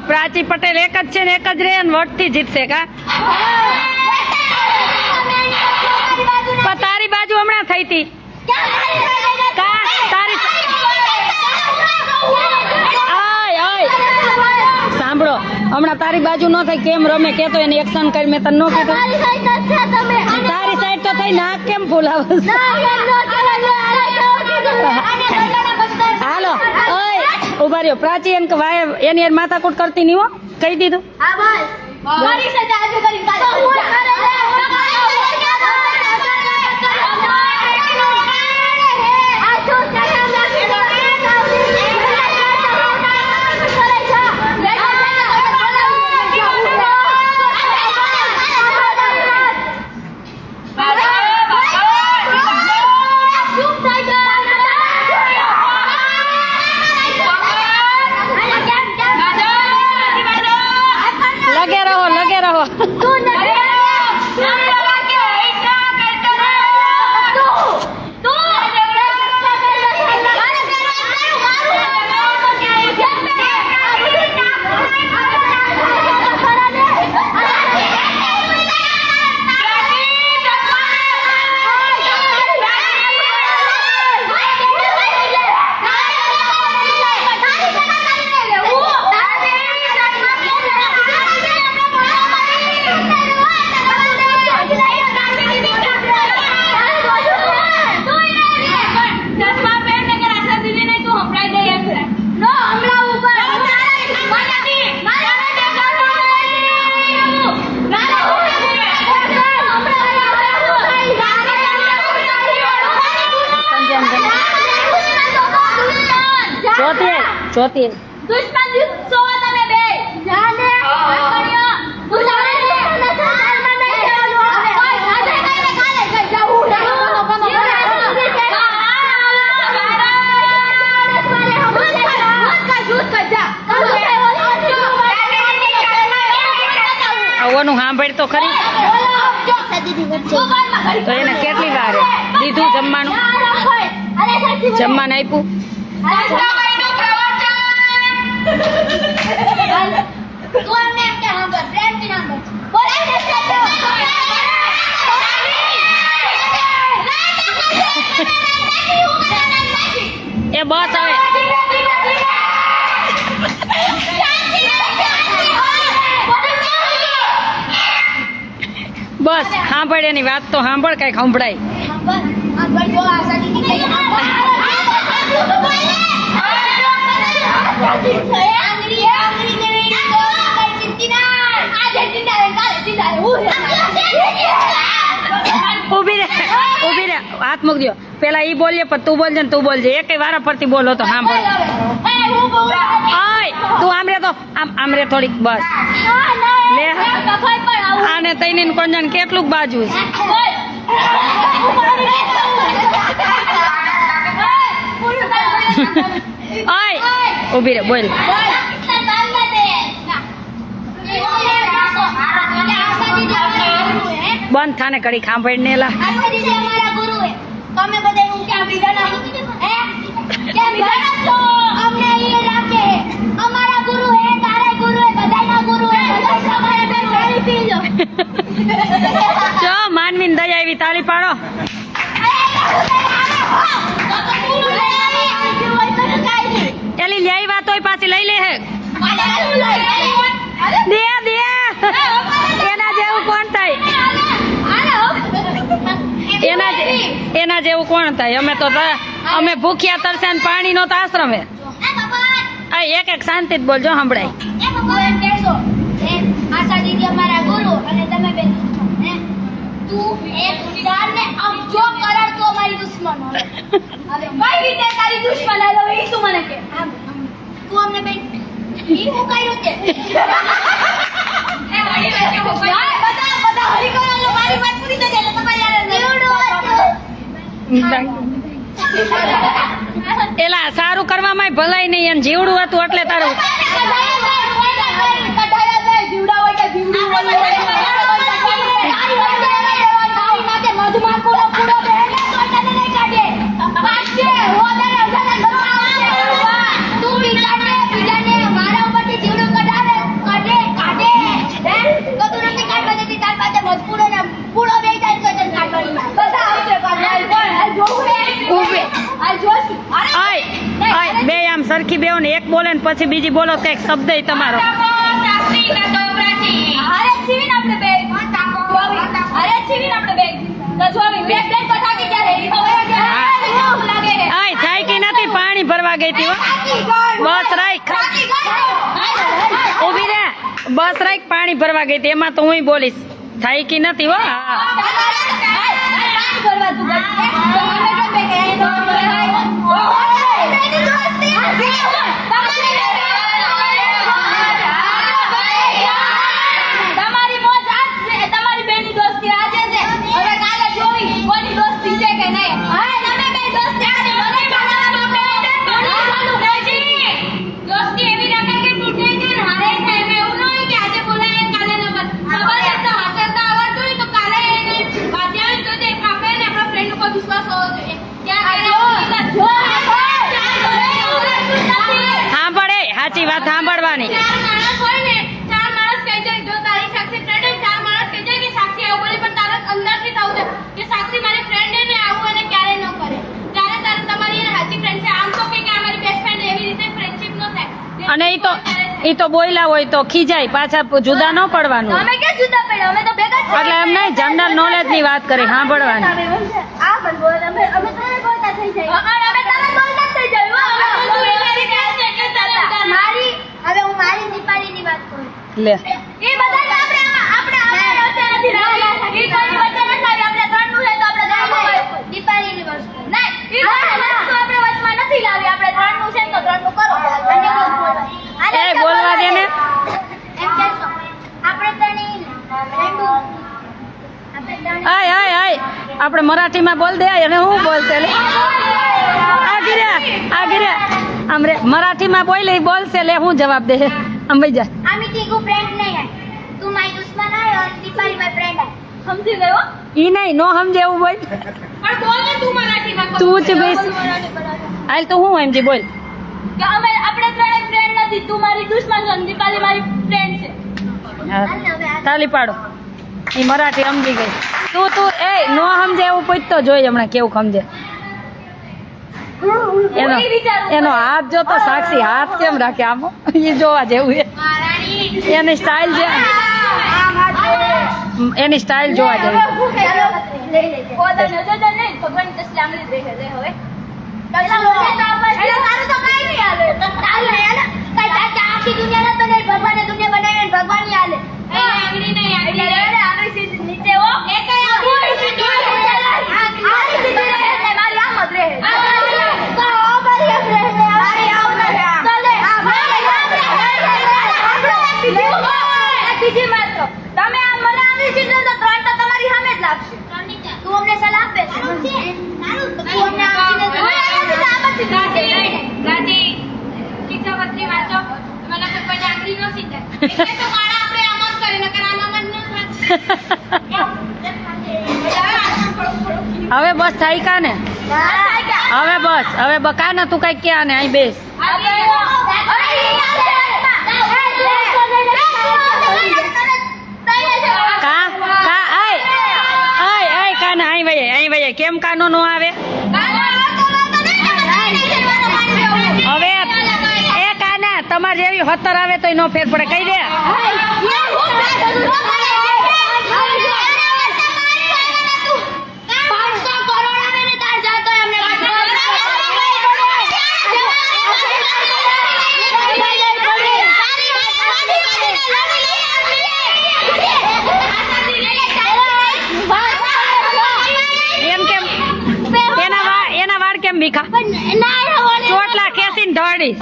પ્રાચી પટેલ એક જ છે ને એક જ રે, વોટથી જીતશે કા? પણ તારી બાજુ હમણાં થઈ હતી કા? તારી સાંભળો, હમણાં તારી બાજુ ન થઈ, કેમ રમે કેતો એને એક્શન કરી, મેં તને ન કીધું? તારી સાઈડ તો થઈ, નાક કેમ ફૂલાવે? હાલો ઓય ઉભા રહ્યો. પ્રાચી એન વાય એની માથાકૂટ કરતી નહીં હો, કહી દીધું. લગે રહો. જોતી દુશ્મન સોવા તમે બે જાને આકડ્યો બુલાવે આવવાનું સાંભળ તો ખરી તો એને કેટલી વાર દીધું જમવાનું આપ્યું એ બસ હવે બસ સાંભળ એની વાત તો સાંભળ કઈ સંભળાય ઊભી રે હાથ મૂક દો પેલા ઈ બોલીએ પણ તું બોલજે ને તું બોલજે એક વારા પરથી બોલો તો સાંભળ તું આમરે તો આમરે થોડીક બસ લે આને તઈને કોંજાને કેટલું બાજુ છે ઊભી રે બોલ બંધ થાને કડી ખાંભળ ને લા તમે બધા હું ક્યાં બીજા ના હે ક્યાં બીજા છો અમને એ રાખે અમારા ગુરુ હે તારે ગુરુ હે બધાના ગુરુ હે બધા સવારે બે પાણી પી લો જો માનવીને દયા આવી તાળી પાડો એલી લઈ વાત હોય પાછી લઈ લે હે દે દે એના જેવું કોણ થાય એના જેવું કોણ થાય અમે ભૂખ્યા તરસ્યા ને પાણી નો તો આશ્રમ હે એક એક શાંતિ જ બોલજો સંભળાય આશા દીદી અમારા ગુરુ અને તમે બે દુશ્મન હે તું એક જાનને આમ જો કરાર તો અમારી દુશ્મન હવે કઈ રીતે તારી દુશ્મન આલો એ તું મને કે તું અમને બે ઈ હું કર્યું તે એ હરી વાત કે બધા હરી કરો મારી વાત પૂરી થઈ જાય તમારી યાર એલા સારું કરવામાં ભલાઈ નહીં એને જીવડું હતું એટલે તારું બે આમ સરખી બેઓ ને એક બોલે ને પછી બીજી બોલો કઈક શબ્દ તમારો થાય કે નથી પાણી ભરવા ગઈ હતી બસ રાખ ઉભી રે બસ રાખ પાણી ભરવા ગઈ હતી એમાં તો હું બોલીશ થાય કે નથી હો તમારી મોજ આજ છે તમારી બેની દોસ્તી આજે છે હવે કાલે જોવી કોની દોસ્તી છે કે નહીં હા તમે બે દોસ્તી આજે મને બનાવવા માટે દોસ્તી એવી રાખે કે તૂટે છે હારે થાય મે એવું ન હોય કે આજે બોલાય કાલે ન બસ સવારે તો વાંચતા આવડતું હોય તો કાલે વાદ્યા તો તે આપણે ને આપણા ફ્રેન્ડ ઉપર વિશ્વાસ હોવો જોઈએ સાંભળે સાચી વાત સાંભળવાની ચાર માણસ હોય ને ચાર માણસ કહી જાય જો તારી સાક્ષી ફ્રેન્ડ હોય ચાર માણસ કહી જાય કે સાક્ષી આવું બોલે પણ તારા અંદરથી થવું છે કે સાક્ષી મારી ફ્રેન્ડ ને આવું અને ક્યારે ન કરે ત્યારે તારે તમારી એને સાચી ફ્રેન્ડ છે આમ તો કે અમારી બેસ્ટ ફ્રેન્ડ એવી રીતે ફ્રેન્ડશિપ ન થાય અને ઈ તો બોયલા હોય તો ખીજાય પાછા જુદા ન પડવાનું અમે કે જુદા પડ્યા અમે તો ભેગા જ એટલે એમ નહીં જનરલ નોલેજ ની વાત કરી સાંભળવાની આ પણ બોલ અમે તો બોલતા થઈ જાય અમે તારે બોલતા થઈ જાય તું એની રીતે કે તારે મારી હવે હું મારી દીપારીની વાત કરું લે એ બધા આપણે વચ્ચે નથી રાખી ઈ કોઈની વચ્ચે નથી આવી આપણે ત્રણનું છે તો આપણે ત્રણનું દીપારીની વસ્તુ નહીં ઈ વસ્તુ આપણે વચમાં નથી લાવી આપણે ત્રણનું છે તો ત્રણનું કરો અને આપણે મરાઠીમાં બોલ દે અને હું બોલશે લે આ ગીરે આમ રે મરાઠીમાં બોલે બોલશે લે હું જવાબ દે આમ ભાઈ જા आम्ही तिघू फ्रेंड नाही आहे तू माय दुश्मन आहे और दीपाली माय फ्रेंड आहे समजी गयो ઈ નહીં નો સમજે એવું બોલ પણ બોલ ને તું મરાઠીમાં તું જ બેસ હાલ તો હું એમજી બોલ કે અમે આપણે ત્રણે ફ્રેન્ડ નથી તું મારી દુશ્મન છે દીપાલી મારી ફ્રેન્ડ છે તાલી પાડો ઈ મરાઠી સમજી ગઈ તું એ નો સમજે એવું પૂછતો જોઈ હમણાં કેવું સમજે એનો હાથ જો તો સાક્ષી હાથ કેમ રાખે આમ એ જોવા જેવું છે એની સ્ટાઇલ છે એની સ્ટાઇલ જોવા જેવી ભગવાન તસલી આંગળી દે હવે આખી દુનિયા તો નહીં ભગવાને દુનિયા બનાવી ભગવાન ની હાલે આંગળી નહીં આંગળી સીધી નીચે હો એક મારી આમ જ રહે બીજી માત્ર તમે આ મને આંગળી સીધી તો ત્રણ તો તમારી સામે જ લાગશે તું અમને સલાહ આપે છે તું અમને ગાજી શિક્ષા પત્રી વાંચો મને તો કોઈ આંગળી ન સીધે એટલે તો મારા આપણે આમ જ કરીને કરાવવા મન હવે બસ થાય કા ને હવે બસ હવે બકા ને તું કઈ ક્યાં ને અહીં બેસ કા કા આય કા ને અહીં વયે કેમ કાનો નો આવે હવે એ કાના તમારે જેવી હતર આવે તો નો ફેર પડે કહી દે એમ કેમ એના વાળ કેમ ભીખા ચોટલા ખેસીને ઢળી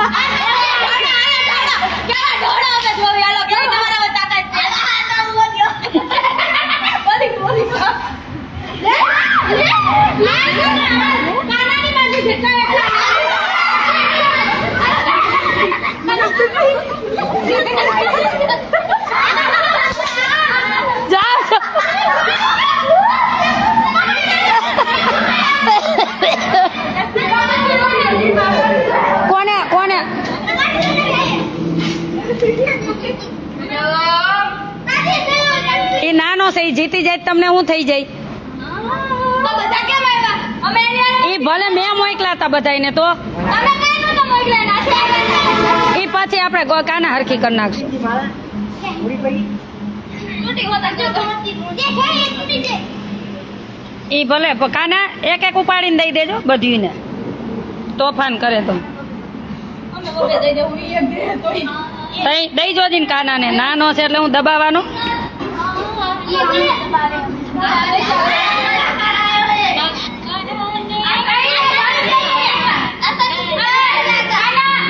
કોને કોને એ નાનો છે એ જીતી જાય તમને શું થઈ જાય એ ભલે મેં મોકલા હતા બધાને તો એ પછી આપણે કાના હરખી કરી નાખશું એ ભલે કાના એક એક ઉપાડીને દઈ દેજો બધીને તોફાન કરે તો દઈ જોજી ને કાના ને નાનો છે એટલે હું દબાવવાનો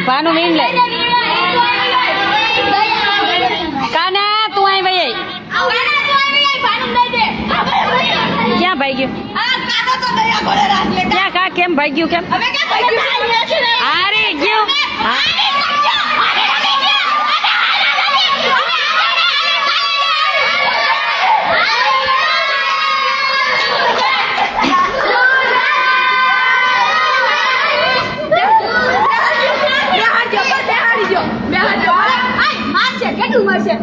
ભાનું મીન લે કાના તું અહીં વઈ ક્યાં ભાઈ ગયું ક્યાં કા કેમ ભાઈ ગયું કેમ અરે ગયું કેટલું મળશે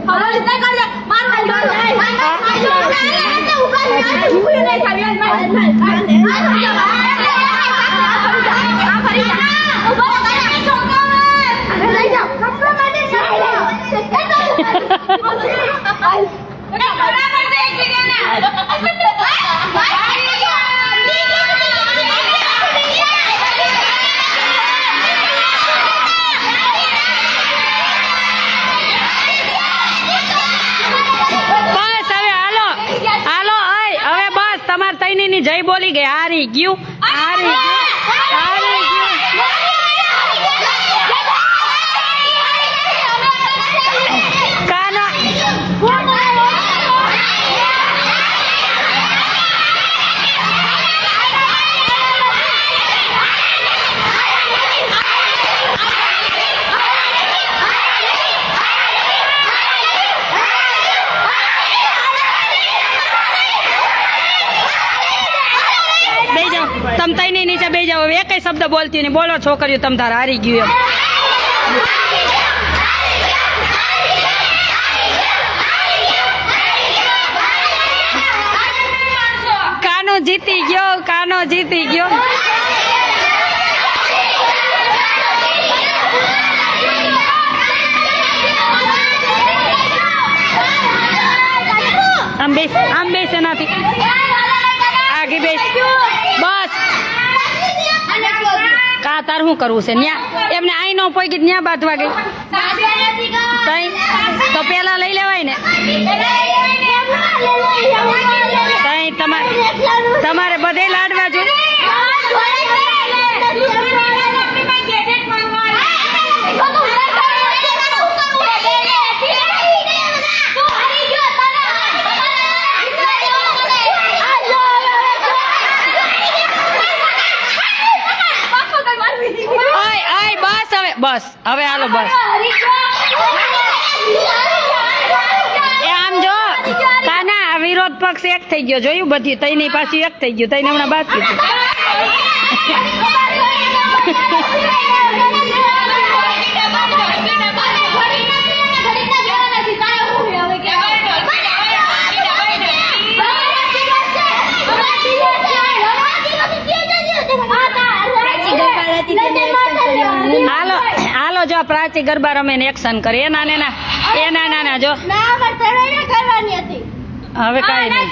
તમારે તૈની જય બોલી ગઈ હારી ગયું હારી કાના હવે એકય શબ્દ બોલતી નહીં. બોલો છોકરીઓ, તમ તાર હારી ગયું એમ. કાનો જીતી ગયો, કાનો જીતી ગયો. આમ બેસ એનાથી આગી બેસ. બસ કા તાર શું કરવું છે? ન્યા એમને આઈ નો પોઈ ન્યા બાંધવા ગઈ તઈ તો પેલા લઈ લેવાય ને. તઈ તમારે બધે લાડવા જો. બસ હવે હાલો બસ. એ આમ જો કાના આ વિરોધ પક્ષ એક થઈ ગયો, જોયું બધી તઈની પાછી એક થઈ ગયું. તઈને હમણાં બાદ કીધું. હાલો હાલો જો પ્રાચી ગરબા રમે ને એક્શન કરે. એના નાના જો હવે કાઈ નહીં.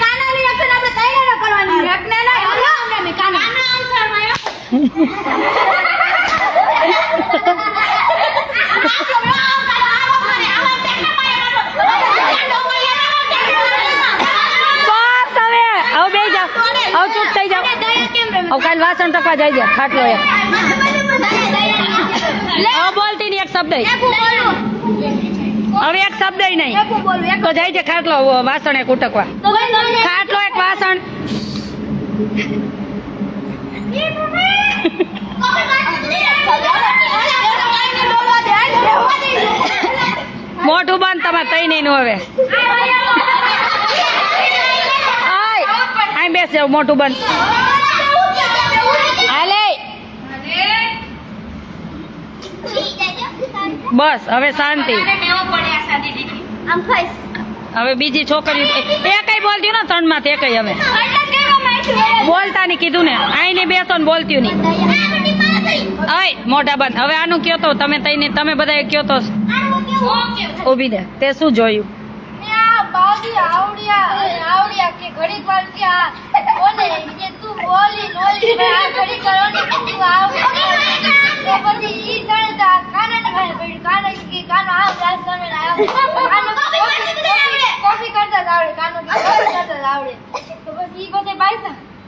બસ હવે બે જાઓ, હવે ચૂપ થઈ જાઓ. હવે કાલે વાસણ ટકવા જાય છે ખાટલો એક. હવે બોલતી નહીં એક શબ્દ. હવે એક શબ્દ નહીં તો જાય છે ખાટલો વાસણ એક ઉટકવા. ખાટલો એક વાસણ. મોઢું બંધ તમારે તઈ નહીં નું. હવે આઈ બેસ જાવ, મોઢું બંધ. હાલે બસ હવે શાંતિ. હવે બીજી છોકરી એ કઈ બોલતી ને ત્રણ માંથી એ કઈ હવે બોલતા નહીં કીધું ને. આઈ ને બેસો ને બોલતી નહીં. અય મોઢા બંધ. હવે આનું કયો તો તમે તઈને તમે બધા કયો તો ઉભી દે. તે શું જોયું?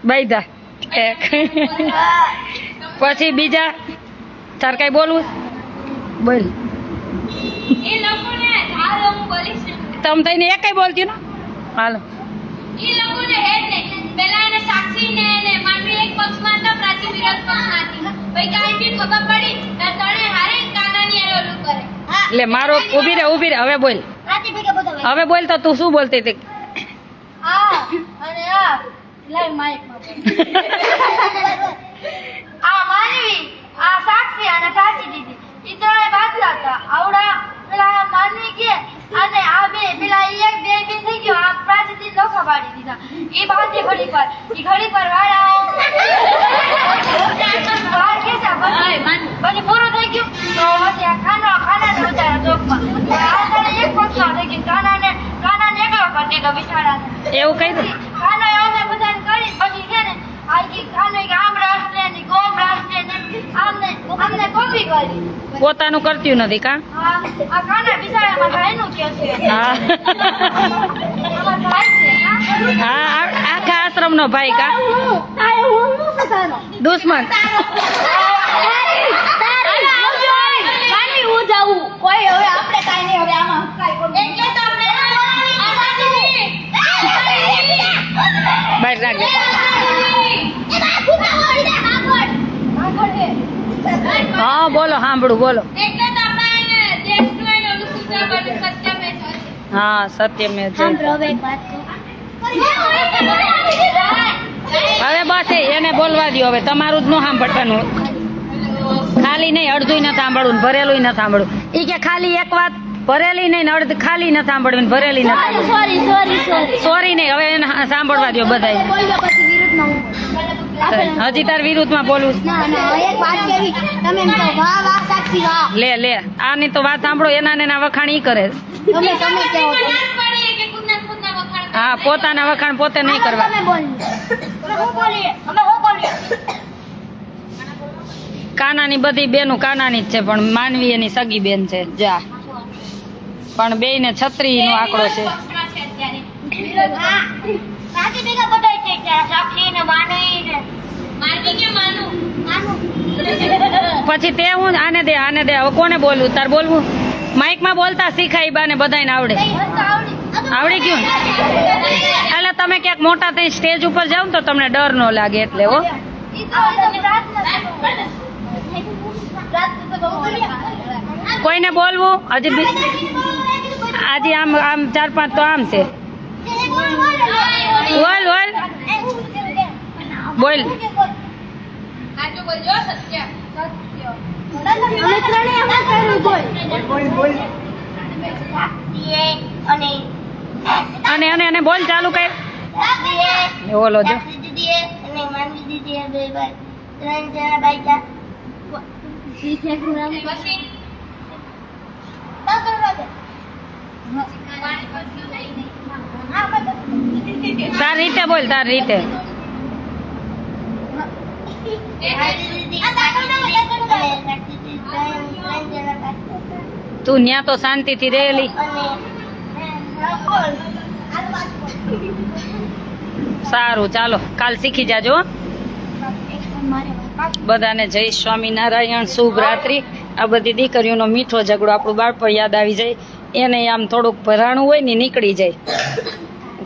બાઈધા પછી બીજા તાર કઈ બોલવું બોલ. તમ થઈને એ કઈ બોલતી ને. હાલો એટલે મારો ઉભી રે હવે બોલ. હવે બોલ તો તું શું બોલતી હતી? પૂરું થઈ ગયું તો ખાના એકલો બિચારા એવું કઈ દે. ખાના અમે બધાને કરી પછી છે ને ખાને આમ રાષ્ટ્ર ની ગોમ રાષ્ટ્ર ને આમને કોપી કરી પોતાનું કરતું નથી કા. આ ખાના બિચારામાં ભાઈનું કે છે. હા અમાર ભાઈ છે હા આખા આશ્રમ નો ભાઈ કા. દુશ્મન કોઈ હવે આપણે કાઈ નહીં. હવે આમાં એટલે તો બહાર રાખજે. હા બોલો સાંભળું બોલો. હા સત્ય મેં હવે એક વાત કહું. હવે બસ એને બોલવા દો. હવે તમારું જ ન સાંભળવાનું. ખાલી નહીં, અડધું નથી સાંભળવું ને ભરેલું નથી સાંભળવું. ઈ કે ખાલી એક વાત ભરેલી નહીં ને અડધ ખાલી નથી સાંભળવી ને ભરેલી નથી સાંભળવી. સોરી સોરી સોરી સોરી નહીં, હવે એને સાંભળવા દો બધા. બોલ્યો પછી વિરુદ્ધમાં હું બોલું. હજી તાર વિરુદ્ધમાં બોલવું છે. ના ના એક વાત કેવી તમે એમ કહો વાહ વાહ સાક્ષી વાહ લે લે, આની તો વાત સાંભળો. એના ને એના વખાણ ઈ કરે છે. તમે તમે કહો હા, પોતાના વખાણ પોતે નહીં કરવા. તમે બોલી અમે હું બોલીએ અમે હું બોલીએ કાનાની બધી બેનું કાનાની જ છે, પણ માનવી એની સગી બેન છે. જા, પણ બેયને 36 નો આંકડો છે. સાચી ભેગા બધાય છે ત્યાં સાક્ષી ને માનવી ને માનવી કે માનું પછી તે હું આને દે આને દે. હવે કોને બોલવું? તાર બોલવું? માઇકમાં બોલતા શીખાય બાને, બધાને આવડે. આવડી ગયું ને? એટલે તમે ક્યાંક મોટા થઈ સ્ટેજ ઉપર જાવ ને તો તમને ડર ન લાગે એટલે. હો, કોઈને બોલવું હજી આજે આમ આમ 4-5 તો આમ છે. બોલ બોલ બોલ. અમે ત્રણેય આમ કર્યું બોલ અને અને અને બોલ ચાલુ કર. બોલો જો. તાર રીતે બોલ, તાર રીતે. તું ન્યા તો શાંતિથી રહેલી. સારું, ચાલો કાલ શીખી જાજો. હો? બધાને જય સ્વામિનારાયણ, શુભ રાત્રિ. આ બધી દીકરીઓનો મીઠો ઝઘડો આપણું બાળપણ યાદ આવી જાય. એને આમ થોડુંક ભરાણું હોય ને નીકળી જાય.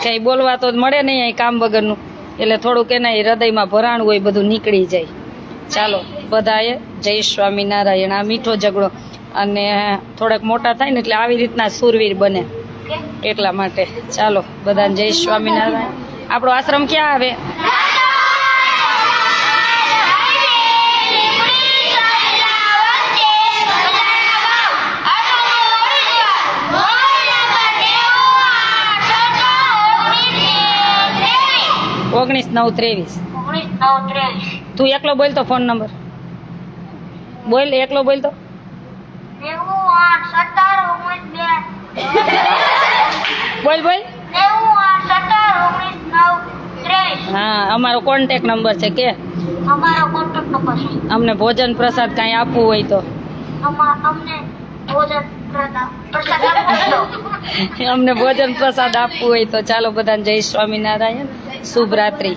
કઈ બોલવા તો મળે નહીં અહીં કામ વગરનું, એટલે થોડુંક એના હૃદયમાં ભરાણું હોય બધું નીકળી જાય. ચાલો બધાએ જય સ્વામિનારાયણ. આ મીઠો ઝઘડો અને થોડાક મોટા થાય ને એટલે આવી રીતના સુરવીર બને એટલા માટે. ચાલો બધાને જય સ્વામિનારાયણ. આપણો આશ્રમ ક્યાં આવે? ઓગણીસ 9-23. તું એકલો બોલ તો ફોન નંબર બોલ. એકલો બોલ તો. બોલ બોલ. હા, અમારો કોન્ટેક્ટ નંબર છે કે અમારો કોન્ટેક્ટ નંબર છે. અમને ભોજન પ્રસાદ કાંઈ આપવું હોય તો અમને ભોજન પ્રસાદ આપો. અમને ભોજન પ્રસાદ આપવું હોય તો. ચાલો બધાને જય સ્વામિનારાયણ, શુભ રાત્રિ.